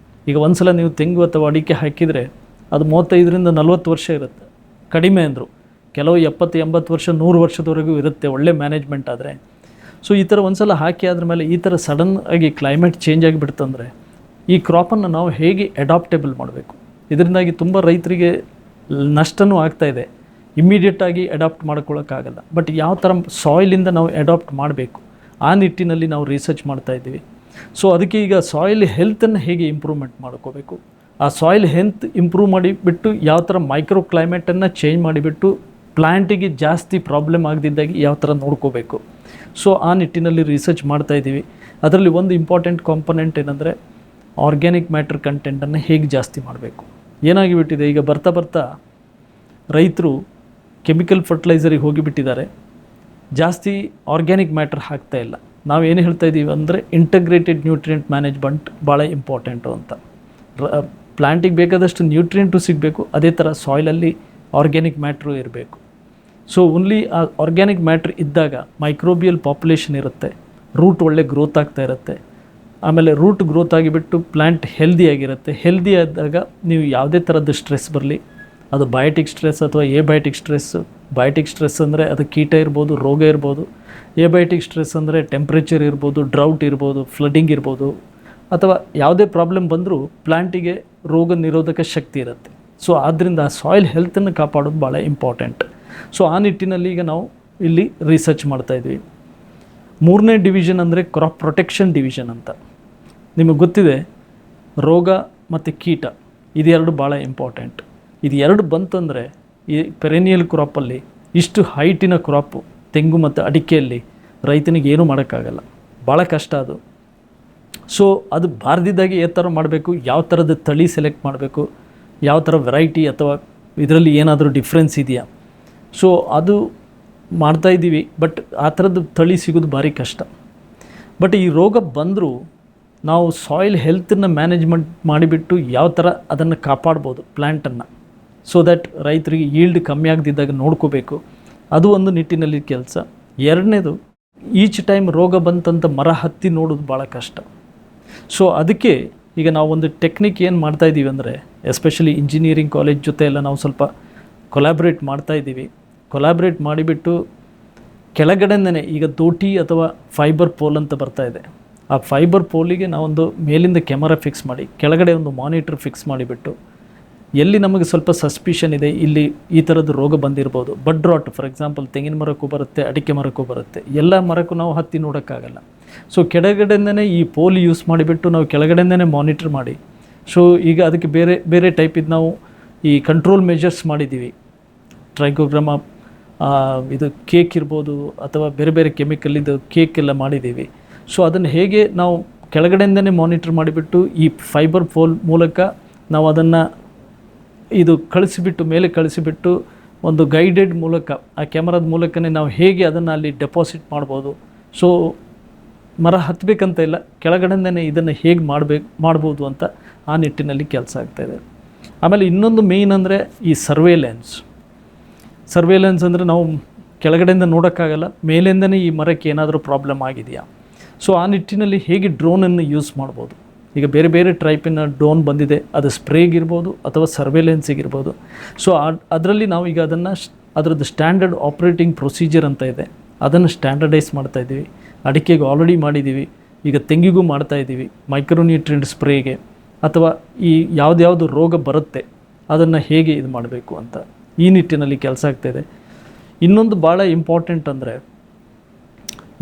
ಈಗ ಒಂದು ಸಲ ನೀವು ತೆಂಗು ಅಥವಾ ಅಡಿಕೆ ಹಾಕಿದರೆ ಅದು 35ರಿಂದ 40 ವರ್ಷ ಇರುತ್ತೆ ಕಡಿಮೆ ಅಂದರು. ಕೆಲವು 70-80 ವರ್ಷ 100 ವರ್ಷದವರೆಗೂ ಇರುತ್ತೆ ಒಳ್ಳೆ ಮ್ಯಾನೇಜ್ಮೆಂಟ್ ಆದರೆ. ಸೊ ಈ ಥರ ಒಂದು ಸಲ ಹಾಕಿ ಆದ್ರ ಮೇಲೆ ಈ ಥರ ಸಡನ್ ಆಗಿ ಕ್ಲೈಮೇಟ್ ಚೇಂಜ್ ಆಗಿಬಿಡ್ತಂದರೆ ಈ ಕ್ರಾಪನ್ನು ನಾವು ಹೇಗೆ ಅಡಾಪ್ಟೇಬಲ್ ಮಾಡಬೇಕು. ಇದರಿಂದಾಗಿ ತುಂಬ ರೈತರಿಗೆ ನಷ್ಟವೂ ಆಗ್ತಾಯಿದೆ. ಇಮ್ಮಿಡಿಯೇಟಾಗಿ ಅಡಾಪ್ಟ್ ಮಾಡ್ಕೊಳ್ಳೋಕ್ಕಾಗಲ್ಲ. ಬಟ್ ಯಾವ ಥರ ಸಾಯಿಲಿಂದ ನಾವು ಅಡಾಪ್ಟ್ ಮಾಡಬೇಕು ಆ ನಿಟ್ಟಿನಲ್ಲಿ ನಾವು ರಿಸರ್ಚ್ ಮಾಡ್ತಾಯಿದ್ದೀವಿ. ಸೊ ಅದಕ್ಕೆ ಈಗ ಸಾಯಿಲ್ ಹೆಲ್ತನ್ನು ಹೇಗೆ ಇಂಪ್ರೂವ್ಮೆಂಟ್ ಮಾಡ್ಕೋಬೇಕು, ಆ ಸಾಯಿಲ್ ಹೆಲ್ತ್ ಇಂಪ್ರೂವ್ ಮಾಡಿಬಿಟ್ಟು ಯಾವ ಥರ ಮೈಕ್ರೋ ಕ್ಲೈಮೇಟನ್ನು ಚೇಂಜ್ ಮಾಡಿಬಿಟ್ಟು ಪ್ಲ್ಯಾಂಟಿಗೆ ಜಾಸ್ತಿ ಪ್ರಾಬ್ಲಮ್ ಆಗದಿದ್ದಾಗಿ ಯಾವ ಥರ ನೋಡ್ಕೋಬೇಕು. ಸೊ ಆ ನಿಟ್ಟಿನಲ್ಲಿ ರಿಸರ್ಚ್ ಮಾಡ್ತಾಯಿದ್ದೀವಿ. ಅದರಲ್ಲಿ ಒಂದು ಇಂಪಾರ್ಟೆಂಟ್ ಕಾಂಪೊನೆಂಟ್ ಏನಂದರೆ ಆರ್ಗ್ಯಾನಿಕ್ ಮ್ಯಾಟ್ರ್ ಕಂಟೆಂಟನ್ನು ಹೇಗೆ ಜಾಸ್ತಿ ಮಾಡಬೇಕು. ಏನಾಗಿಬಿಟ್ಟಿದೆ ಈಗ ಬರ್ತಾ ಬರ್ತಾ ರೈತರು ಕೆಮಿಕಲ್ ಫರ್ಟಿಲೈಸರಿಗೆ ಹೋಗಿಬಿಟ್ಟಿದ್ದಾರೆ, ಜಾಸ್ತಿ ಆರ್ಗ್ಯಾನಿಕ್ ಮ್ಯಾಟ್ರ್ ಹಾಕ್ತಾ ಇಲ್ಲ. ನಾವೇನು ಹೇಳ್ತಾ ಇದ್ದೀವಿ ಅಂದರೆ ಇಂಟಗ್ರೇಟೆಡ್ ನ್ಯೂಟ್ರಿಯೆಂಟ್ ಮ್ಯಾನೇಜ್ಮೆಂಟ್ ಭಾಳ ಇಂಪಾರ್ಟೆಂಟು ಅಂತ. ಪ್ಲ್ಯಾಂಟಿಗೆ ಬೇಕಾದಷ್ಟು ನ್ಯೂಟ್ರಿಯೆಂಟು ಸಿಗಬೇಕು, ಅದೇ ಥರ ಸಾಯಿಲಲ್ಲಿ ಆರ್ಗ್ಯಾನಿಕ್ ಮ್ಯಾಟ್ರು ಇರಬೇಕು. ಸೊ ಓನ್ಲಿ ಆ ಆರ್ಗ್ಯಾನಿಕ್ ಮ್ಯಾಟ್ರ್ ಇದ್ದಾಗ ಮೈಕ್ರೋಬಿಯಲ್ ಪಾಪ್ಯುಲೇಷನ್ ಇರುತ್ತೆ, ರೂಟ್ ಒಳ್ಳೆ ಗ್ರೋತ್ ಆಗ್ತಾ ಇರುತ್ತೆ. ಆಮೇಲೆ ರೂಟ್ ಗ್ರೋತ್ ಆಗಿಬಿಟ್ಟು ಪ್ಲ್ಯಾಂಟ್ ಹೆಲ್ದಿಯಾಗಿರುತ್ತೆ. ಹೆಲ್ದಿ ಆದಾಗ ನೀವು ಯಾವುದೇ ಥರದ್ದು ಸ್ಟ್ರೆಸ್ ಬರಲಿ, ಅದು ಬಯೋಟಿಕ್ ಸ್ಟ್ರೆಸ್ ಅಥವಾ ಎಬಯೋಟಿಕ್ ಸ್ಟ್ರೆಸ್ಸು. ಬಯೋಟಿಕ್ ಸ್ಟ್ರೆಸ್ ಅಂದರೆ ಅದು ಕೀಟ ಇರ್ಬೋದು, ರೋಗ ಇರ್ಬೋದು. ಎಬಯೋಟಿಕ್ ಸ್ಟ್ರೆಸ್ ಅಂದರೆ ಟೆಂಪ್ರೇಚರ್ ಇರ್ಬೋದು, ಡ್ರೌಟ್ ಇರ್ಬೋದು, ಫ್ಲಡ್ಡಿಂಗ್ ಇರ್ಬೋದು, ಅಥವಾ ಯಾವುದೇ ಪ್ರಾಬ್ಲಮ್ ಬಂದರೂ ಪ್ಲ್ಯಾಂಟಿಗೆ ರೋಗ ನಿರೋಧಕ ಶಕ್ತಿ ಇರುತ್ತೆ. ಸೊ ಆದ್ದರಿಂದ ಸಾಯಿಲ್ ಹೆಲ್ತನ್ನು ಕಾಪಾಡೋದು ಭಾಳ ಇಂಪಾರ್ಟೆಂಟ್. ಸೊ ಆ ನಿಟ್ಟಿನಲ್ಲಿ ಈಗ ನಾವು ಇಲ್ಲಿ ರಿಸರ್ಚ್ ಮಾಡ್ತಾಯಿದ್ವಿ. 3ನೇ ಡಿವಿಷನ್ ಅಂದರೆ ಕ್ರಾಪ್ ಪ್ರೊಟೆಕ್ಷನ್ ಡಿವಿಷನ್ ಅಂತ. ನಿಮಗೆ ಗೊತ್ತಿದೆ ರೋಗ ಮತ್ತು ಕೀಟ ಇದೆರಡು ಭಾಳ ಇಂಪಾರ್ಟೆಂಟ್. ಇದು ಎರಡು ಬಂತಂದರೆ ಈ ಪೆರೆನಿಯಲ್ ಕ್ರಾಪಲ್ಲಿ ಇಷ್ಟು ಹೈಟಿನ ಕ್ರಾಪು ತೆಂಗು ಮತ್ತು ಅಡಿಕೆಯಲ್ಲಿ ರೈತನಿಗೆ ಏನೂ ಮಾಡೋಕ್ಕಾಗಲ್ಲ, ಭಾಳ ಕಷ್ಟ ಅದು. ಸೊ ಅದು ಬಾರ್ದಿದ್ದಾಗಿ ಯಾವ ಥರ ಮಾಡಬೇಕು, ಯಾವ ಥರದ ತಳಿ ಸೆಲೆಕ್ಟ್ ಮಾಡಬೇಕು, ಯಾವ ಥರ ವೆರೈಟಿ ಅಥವಾ ಇದರಲ್ಲಿ ಏನಾದರೂ ಡಿಫ್ರೆನ್ಸ್ ಇದೆಯಾ. ಸೊ ಅದು ಮಾಡ್ತಾಯಿದ್ದೀವಿ. ಬಟ್ ಆ ಥರದ್ದು ತಳಿ ಸಿಗೋದು ಭಾರಿ ಕಷ್ಟ. ಬಟ್ ಈ ರೋಗ ಬಂದರೂ ನಾವು ಸಾಯಿಲ್ ಹೆಲ್ತನ್ನು ಮ್ಯಾನೇಜ್ಮೆಂಟ್ ಮಾಡಿಬಿಟ್ಟು ಯಾವ ಥರ ಅದನ್ನು ಕಾಪಾಡ್ಬೋದು ಪ್ಲ್ಯಾಂಟನ್ನು, ಸೊ ದ್ಯಾಟ್ ರೈತರಿಗೆ ಈಲ್ಡ್ ಕಮ್ಮಿ ಆಗದಿದ್ದಾಗ ನೋಡ್ಕೋಬೇಕು. ಅದು ಒಂದು ನಿಟ್ಟಿನಲ್ಲಿ ಕೆಲಸ. ಎರಡನೇದು, ಈಚ್ ಟೈಮ್ ರೋಗ ಬಂತಂತ ಮರ ಹತ್ತಿ ನೋಡೋದು ಭಾಳ ಕಷ್ಟ. ಸೊ ಅದಕ್ಕೆ ಈಗ ನಾವು ಒಂದು ಟೆಕ್ನಿಕ್ ಏನು ಮಾಡ್ತಾಯಿದ್ದೀವಿ ಅಂದರೆ, ಎಸ್ಪೆಷಲಿ ಇಂಜಿನಿಯರಿಂಗ್ ಕಾಲೇಜ್ ಜೊತೆ ಎಲ್ಲ ನಾವು ಸ್ವಲ್ಪ ಕೊಲಾಬ್ರೇಟ್ ಮಾಡ್ತಾಯಿದ್ದೀವಿ. ಕೊಲಾಬ್ರೇಟ್ ಮಾಡಿಬಿಟ್ಟು ಕೆಳಗಡೆಯಿಂದನೇ ಈಗ ದೋಟಿ ಅಥವಾ ಫೈಬರ್ ಪೋಲ್ ಅಂತ ಬರ್ತಾಯಿದೆ. ಆ ಫೈಬರ್ ಪೋಲಿಗೆ ನಾವೊಂದು ಮೇಲಿಂದ ಕ್ಯಾಮರಾ ಫಿಕ್ಸ್ ಮಾಡಿ ಕೆಳಗಡೆ ಒಂದು ಮಾನಿಟ್ರ್ ಫಿಕ್ಸ್ ಮಾಡಿಬಿಟ್ಟು ಎಲ್ಲಿ ನಮಗೆ ಸ್ವಲ್ಪ ಸಸ್ಪಿಷನ್ ಇದೆ ಇಲ್ಲಿ ಈ ಥರದ್ದು ರೋಗ ಬಂದಿರ್ಬೋದು, ಬಡ್ ರಾಟ್ ಫಾರ್ ಎಕ್ಸಾಂಪಲ್ ತೆಂಗಿನ ಮರಕ್ಕೂ ಬರುತ್ತೆ, ಅಡಿಕೆ ಮರಕ್ಕೂ ಬರುತ್ತೆ, ಎಲ್ಲ ಮರಕ್ಕೂ ನಾವು ಹತ್ತಿ ನೋಡೋಕ್ಕಾಗಲ್ಲ. ಸೊ ಕೆಳಗಡೆಯಿಂದನೇ ಈ ಪೋಲ್ ಯೂಸ್ ಮಾಡಿಬಿಟ್ಟು ನಾವು ಕೆಳಗಡೆಯಿಂದನೇ ಮಾನಿಟ್ರ್ ಮಾಡಿ, ಸೊ ಈಗ ಅದಕ್ಕೆ ಬೇರೆ ಬೇರೆ ಟೈಪಿದ್ದು ನಾವು ಈ ಕಂಟ್ರೋಲ್ ಮೆಜರ್ಸ್ ಮಾಡಿದ್ದೀವಿ. ಟ್ರೈಕೋಗ್ರಾಮ ಇದು ಕೇಕ್ ಇರ್ಬೋದು ಅಥವಾ ಬೇರೆ ಬೇರೆ ಕೆಮಿಕಲಿದ್ದು ಕೇಕ್ ಎಲ್ಲ ಮಾಡಿದ್ದೀವಿ. ಸೊ ಅದನ್ನು ಹೇಗೆ ನಾವು ಕೆಳಗಡೆಯಿಂದನೇ ಮಾನಿಟ್ರ್ ಮಾಡಿಬಿಟ್ಟು ಈ ಫೈಬರ್ ಪೋಲ್ ಮೂಲಕ ನಾವು ಅದನ್ನು ಇದು ಕಳಿಸಿಬಿಟ್ಟು ಮೇಲೆ ಕಳಿಸಿಬಿಟ್ಟು ಒಂದು ಗೈಡೆಡ್ ಮೂಲಕ ಆ ಕ್ಯಾಮರಾದ ಮೂಲಕನೇ ನಾವು ಹೇಗೆ ಅದನ್ನು ಅಲ್ಲಿ ಡೆಪಾಸಿಟ್ ಮಾಡ್ಬೋದು. ಸೊ ಮರ ಹತ್ತಬೇಕಂತ ಇಲ್ಲ, ಕೆಳಗಡೆಯಿಂದನೇ ಇದನ್ನು ಹೇಗೆ ಮಾಡ್ಬೋದು ಅಂತ ಆ ನಿಟ್ಟಿನಲ್ಲಿ ಕೆಲಸ ಆಗ್ತಾಯಿದೆ. ಆಮೇಲೆ ಇನ್ನೊಂದು ಮೇಯ್ನ್ ಅಂದರೆ ಈ ಸರ್ವೇಲೆನ್ಸ್ ಅಂದರೆ ನಾವು ಕೆಳಗಡೆಯಿಂದ ನೋಡೋಕ್ಕಾಗಲ್ಲ, ಮೇಲಿಂದನೇ ಈ ಮರಕ್ಕೆ ಏನಾದರೂ ಪ್ರಾಬ್ಲಮ್ ಆಗಿದೆಯಾ. ಸೊ ಆ ನಿಟ್ಟಿನಲ್ಲಿ ಹೇಗೆ ಡ್ರೋನನ್ನು ಯೂಸ್ ಮಾಡ್ಬೋದು. ಈಗ ಬೇರೆ ಬೇರೆ ಟೈಪಿನ ಡ್ರೋನ್ ಬಂದಿದೆ, ಅದು ಸ್ಪ್ರೇಗಿರ್ಬೋದು ಅಥವಾ ಸರ್ವೇಲೆನ್ಸಿಗಿರ್ಬೋದು. ಸೊ ಅದರಲ್ಲಿ ನಾವು ಈಗ ಅದನ್ನು ಅದರದ್ದು ಸ್ಟ್ಯಾಂಡರ್ಡ್ ಆಪ್ರೇಟಿಂಗ್ ಪ್ರೊಸೀಜರ್ ಅಂತ ಇದೆ, ಅದನ್ನು ಸ್ಟ್ಯಾಂಡರ್ಡೈಸ್ ಮಾಡ್ತಾಯಿದ್ದೀವಿ. ಅಡಿಕೆಗೆ ಆಲ್ರೆಡಿ ಮಾಡಿದ್ದೀವಿ, ಈಗ ತೆಂಗಿಗೂ ಮಾಡ್ತಾಯಿದ್ದೀವಿ. ಮೈಕ್ರೋನ್ಯೂಟ್ರಿಯೆಂಟ್ ಸ್ಪ್ರೇಗೆ ಅಥವಾ ಈ ಯಾವುದ್ಯಾವುದು ರೋಗ ಬರುತ್ತೆ ಅದನ್ನು ಹೇಗೆ ಇದು ಮಾಡಬೇಕು ಅಂತ ಈ ನಿಟ್ಟಿನಲ್ಲಿ ಕೆಲಸ ಆಗ್ತಾಯಿದೆ. ಇನ್ನೊಂದು ಭಾಳ ಇಂಪಾರ್ಟೆಂಟ್ ಅಂದರೆ,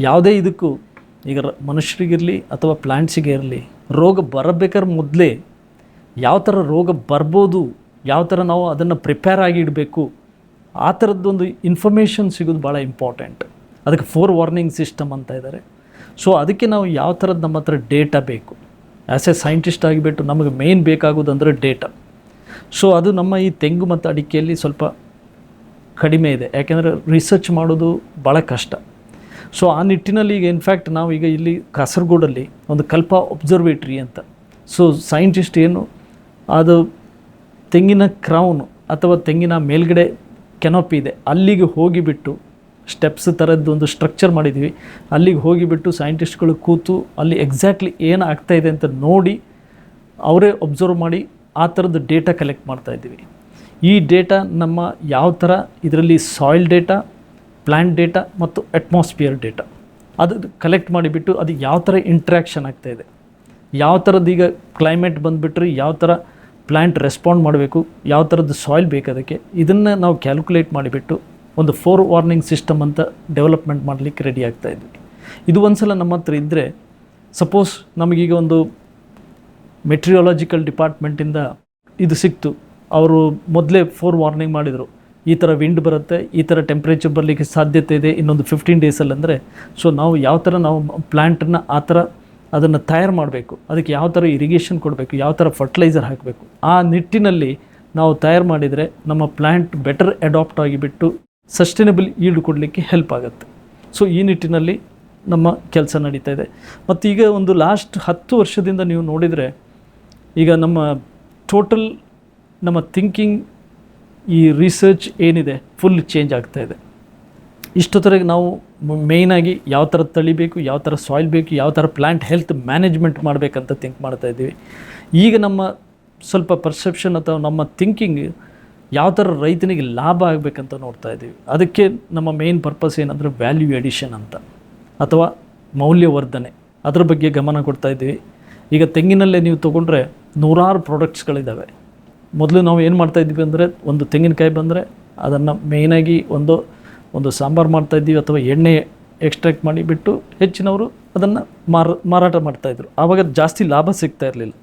ಯಾವುದೇ ಇದಕ್ಕೂ ಈಗ ಮನುಷ್ಯರಿಗಿರಲಿ ಅಥವಾ ಪ್ಲ್ಯಾಂಟ್ಸಿಗೆ ಇರಲಿ, ರೋಗ ಬರಬೇಕಾದ್ರೆ ಮೊದಲೇ ಯಾವ ಥರ ರೋಗ ಬರ್ಬೋದು, ಯಾವ ಥರ ನಾವು ಅದನ್ನು ಪ್ರಿಪೇರ್ ಆಗಿ ಇಡಬೇಕು, ಆ ಥರದ್ದೊಂದು ಇನ್ಫಾರ್ಮೇಷನ್ ಸಿಗೋದು ಭಾಳ ಇಂಪಾರ್ಟೆಂಟ್. ಅದಕ್ಕೆ 4 ವಾರ್ನಿಂಗ್ ಸಿಸ್ಟಮ್ ಅಂತ ಇದ್ದಾರೆ. ಸೊ ಅದಕ್ಕೆ ನಾವು ಯಾವ ಥರದ್ದು ನಮ್ಮ ಹತ್ರ ಡೇಟಾ ಬೇಕು, ಆ್ಯಸ್ ಎ ಸೈಂಟಿಸ್ಟ್ ಆಗಿಬಿಟ್ಟು ನಮಗೆ ಮೇನ್ ಬೇಕಾಗೋದಂದರೆ ಡೇಟಾ. ಸೊ ಅದು ನಮ್ಮ ಈ ತೆಂಗು ಮತ್ತು ಅಡಿಕೆಯಲ್ಲಿ ಸ್ವಲ್ಪ ಕಡಿಮೆ ಇದೆ, ಯಾಕೆಂದರೆ ರಿಸರ್ಚ್ ಮಾಡೋದು ಭಾಳ ಕಷ್ಟ. ಸೊ ಆ ನಿಟ್ಟಿನಲ್ಲಿ ಈಗ ಇನ್ಫ್ಯಾಕ್ಟ್ ನಾವು ಈಗ ಇಲ್ಲಿ ಕಾಸರಗೋಡಲ್ಲಿ ಒಂದು ಕಲ್ಪ ಒಬ್ಸರ್ವೇಟ್ರಿ ಅಂತ, ಸೊ ಸೈಂಟಿಸ್ಟ್ ಏನು ಅದು ತೆಂಗಿನ ಕ್ರೌನು ಅಥವಾ ತೆಂಗಿನ ಮೇಲ್ಗಡೆ ಕೆನೋಪಿ ಇದೆ, ಅಲ್ಲಿಗೆ ಹೋಗಿಬಿಟ್ಟು ಸ್ಟೆಪ್ಸ್ ಥರದ್ದು ಒಂದು ಸ್ಟ್ರಕ್ಚರ್ ಮಾಡಿದ್ದೀವಿ. ಅಲ್ಲಿಗೆ ಹೋಗಿಬಿಟ್ಟು ಸೈಂಟಿಸ್ಟ್ಗಳು ಕೂತು ಅಲ್ಲಿ ಎಕ್ಸಾಕ್ಟ್ಲಿ ಏನು ಆಗ್ತಾಯಿದೆ ಅಂತ ನೋಡಿ ಅವರೇ ಒಬ್ಸರ್ವ್ ಮಾಡಿ ಆ ಥರದ್ದು ಡೇಟಾ ಕಲೆಕ್ಟ್ ಮಾಡ್ತಾಯಿದ್ದೀವಿ. ಈ ಡೇಟಾ ನಮ್ಮ ಯಾವ ಥರ ಇದರಲ್ಲಿ ಸಾಯಿಲ್ ಡೇಟಾ, ಪ್ಲ್ಯಾಂಟ್ ಡೇಟಾ ಮತ್ತು ಅಟ್ಮಾಸ್ಫಿಯರ್ ಡೇಟಾ ಅದು ಕಲೆಕ್ಟ್ ಮಾಡಿಬಿಟ್ಟು ಅದು ಯಾವ ಥರ ಇಂಟ್ರ್ಯಾಕ್ಷನ್ ಆಗ್ತಾಯಿದೆ, ಯಾವ ಥರದ್ದು ಈಗ ಕ್ಲೈಮೇಟ್ ಬಂದುಬಿಟ್ರೆ ಯಾವ ಥರ ಪ್ಲ್ಯಾಂಟ್ ರೆಸ್ಪಾಂಡ್ ಮಾಡಬೇಕು, ಯಾವ ಥರದ್ದು ಸಾಯಿಲ್ ಬೇಕು ಅದಕ್ಕೆ, ಇದನ್ನು ನಾವು ಕ್ಯಾಲ್ಕುಲೇಟ್ ಮಾಡಿಬಿಟ್ಟು ಒಂದು 4 ವಾರ್ನಿಂಗ್ ಸಿಸ್ಟಮ್ ಅಂತ ಡೆವಲಪ್ಮೆಂಟ್ ಮಾಡಲಿಕ್ಕೆ ರೆಡಿ ಆಗ್ತಾಯಿದ್ವಿ. ಇದು ಒಂದು ಸಲ ನಮ್ಮ ಹತ್ರ ಇದ್ದರೆ, ಸಪೋಸ್ ನಮಗೀಗ ಒಂದು ಮೆಟ್ರಿಯಾಲಜಿಕಲ್ ಡಿಪಾರ್ಟ್ಮೆಂಟಿಂದ ಇದು ಸಿಕ್ತು, ಅವರು ಮೊದಲೇ 4 ವಾರ್ನಿಂಗ್ ಮಾಡಿದರು, ಈ ಥರ ವಿಂಡ್ ಬರುತ್ತೆ, ಈ ಥರ ಟೆಂಪ್ರೇಚರ್ ಬರಲಿಕ್ಕೆ ಸಾಧ್ಯತೆ ಇದೆ ಇನ್ನೊಂದು 15 ಡೇಸಲ್ಲಿ ಅಂದರೆ, ಸೊ ನಾವು ಯಾವ ಥರ ನಾವು ಪ್ಲ್ಯಾಂಟನ್ನು ಆ ಥರ ಅದನ್ನು ತಯಾರು ಮಾಡಬೇಕು, ಅದಕ್ಕೆ ಯಾವ ಥರ ಇರಿಗೇಷನ್ ಕೊಡಬೇಕು, ಯಾವ ಥರ ಫರ್ಟಿಲೈಸರ್ ಹಾಕಬೇಕು, ಆ ನಿಟ್ಟಿನಲ್ಲಿ ನಾವು ತಯಾರು ಮಾಡಿದರೆ ನಮ್ಮ ಪ್ಲ್ಯಾಂಟ್ ಬೆಟರ್ ಅಡಾಪ್ಟ್ ಆಗಿಬಿಟ್ಟು ಸಸ್ಟೈನಬಲ್ ಈಲ್ಡ್ ಕೊಡಲಿಕ್ಕೆ ಹೆಲ್ಪ್ ಆಗುತ್ತೆ. ಸೊ ಈ ನಿಟ್ಟಿನಲ್ಲಿ ನಮ್ಮ ಕೆಲಸ ನಡೀತಾ ಇದೆ. ಮತ್ತು ಈಗ ಒಂದು ಲಾಸ್ಟ್ 10 ವರ್ಷದಿಂದ ನೀವು ನೋಡಿದರೆ ಈಗ ನಮ್ಮ ಟೋಟಲ್ ನಮ್ಮ ಥಿಂಕಿಂಗ್, ಈ ರಿಸರ್ಚ್ ಏನಿದೆ ಫುಲ್ ಚೇಂಜ್ ಆಗ್ತಾಯಿದೆ. ಇಷ್ಟೊತ್ತರೆಗೆ ನಾವು ಮೇಯ್ನಾಗಿ ಯಾವ ಥರ ತಳಿ ಬೇಕು, ಯಾವ ಥರ ಸಾಯಿಲ್ ಬೇಕು, ಯಾವ ಥರ ಪ್ಲ್ಯಾಂಟ್ ಹೆಲ್ತ್ ಮ್ಯಾನೇಜ್ಮೆಂಟ್ ಮಾಡಬೇಕಂತ ಥಿಂಕ್ ಮಾಡ್ತಾಯಿದ್ದೀವಿ. ಈಗ ನಮ್ಮ ಸ್ವಲ್ಪ ಪರ್ಸೆಪ್ಷನ್ ಅಥವಾ ನಮ್ಮ ಥಿಂಕಿಂಗ್ ಯಾವ ಥರ ರೈತನಿಗೆ ಲಾಭ ಆಗಬೇಕಂತ ನೋಡ್ತಾ ಇದ್ದೀವಿ. ಅದಕ್ಕೆ ನಮ್ಮ ಮೇನ್ ಪರ್ಪಸ್ ಏನಂದರೆ ವ್ಯಾಲ್ಯೂ ಎಡಿಷನ್ ಅಂತ ಅಥವಾ ಮೌಲ್ಯವರ್ಧನೆ, ಅದ್ರ ಬಗ್ಗೆ ಗಮನ ಕೊಡ್ತಾ ಇದ್ದೀವಿ. ಈಗ ತೆಂಗಿನಲ್ಲೇ ನೀವು ತೊಗೊಂಡ್ರೆ ನೂರಾರು ಪ್ರಾಡಕ್ಟ್ಸ್ಗಳಿದ್ದಾವೆ. ಮೊದಲು ನಾವು ಏನು ಮಾಡ್ತಾಯಿದ್ವಿ ಅಂದರೆ, ಒಂದು ತೆಂಗಿನಕಾಯಿ ಬಂದರೆ ಅದನ್ನು ಮೇಯ್ನಾಗಿ ಒಂದು ಸಾಂಬಾರು ಮಾಡ್ತಾಯಿದ್ದೀವಿ ಅಥವಾ ಎಣ್ಣೆ ಎಕ್ಸ್ಟ್ರಾಕ್ಟ್ ಮಾಡಿಬಿಟ್ಟು ಹೆಚ್ಚಿನವರು ಅದನ್ನು ಮಾರಾಟ ಮಾಡ್ತಾಯಿದ್ರು. ಆವಾಗ ಜಾಸ್ತಿ ಲಾಭ ಸಿಗ್ತಾ ಇರಲಿಲ್ಲ.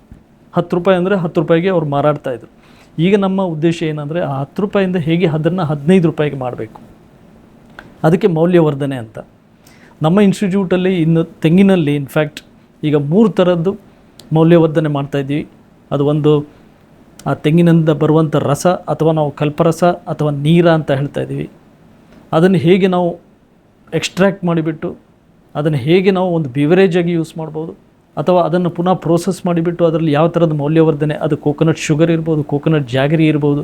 10 ರೂಪಾಯಿ ಅಂದರೆ 10 ರೂಪಾಯಿಗೆ ಅವ್ರು ಮಾರಾಡ್ತಾಯಿದ್ರು. ಈಗ ನಮ್ಮ ಉದ್ದೇಶ ಏನಂದರೆ ಆ 10 ರೂಪಾಯಿಂದ ಹೇಗೆ ಅದನ್ನು 15 ರೂಪಾಯಿಗೆ ಮಾಡಬೇಕು, ಅದಕ್ಕೆ ಮೌಲ್ಯವರ್ಧನೆ ಅಂತ. ನಮ್ಮ ಇನ್ಸ್ಟಿಟ್ಯೂಟಲ್ಲಿ ಇನ್ನು ತೆಂಗಿನಲ್ಲಿ ಇನ್ಫ್ಯಾಕ್ಟ್ ಈಗ 3 ಥರದ್ದು ಮೌಲ್ಯವರ್ಧನೆ ಮಾಡ್ತಾಯಿದ್ದೀವಿ. ಅದು ಒಂದು ಆ ತೆಂಗಿನಿಂದ ಬರುವಂಥ ರಸ ಅಥವಾ ನಾವು ಕಲ್ಪರಸ ಅಥವಾ ನೀರ ಅಂತ ಹೇಳ್ತಾಯಿದ್ದೀವಿ. ಅದನ್ನು ಹೇಗೆ ನಾವು ಎಕ್ಸ್ಟ್ರಾಕ್ಟ್ ಮಾಡಿಬಿಟ್ಟು ಅದನ್ನು ಹೇಗೆ ನಾವು ಒಂದು ಬಿವರೇಜಾಗಿ ಯೂಸ್ ಮಾಡ್ಬೋದು, ಅಥವಾ ಅದನ್ನು ಪುನಃ ಪ್ರೋಸೆಸ್ ಮಾಡಿಬಿಟ್ಟು ಅದರಲ್ಲಿ ಯಾವ ಥರದ ಮೌಲ್ಯವರ್ಧನೆ, ಅದು ಕೋಕೋನಟ್ ಶುಗರ್ ಇರ್ಬೋದು, ಕೋಕೋನಟ್ ಜಾಗರಿ ಇರ್ಬೋದು,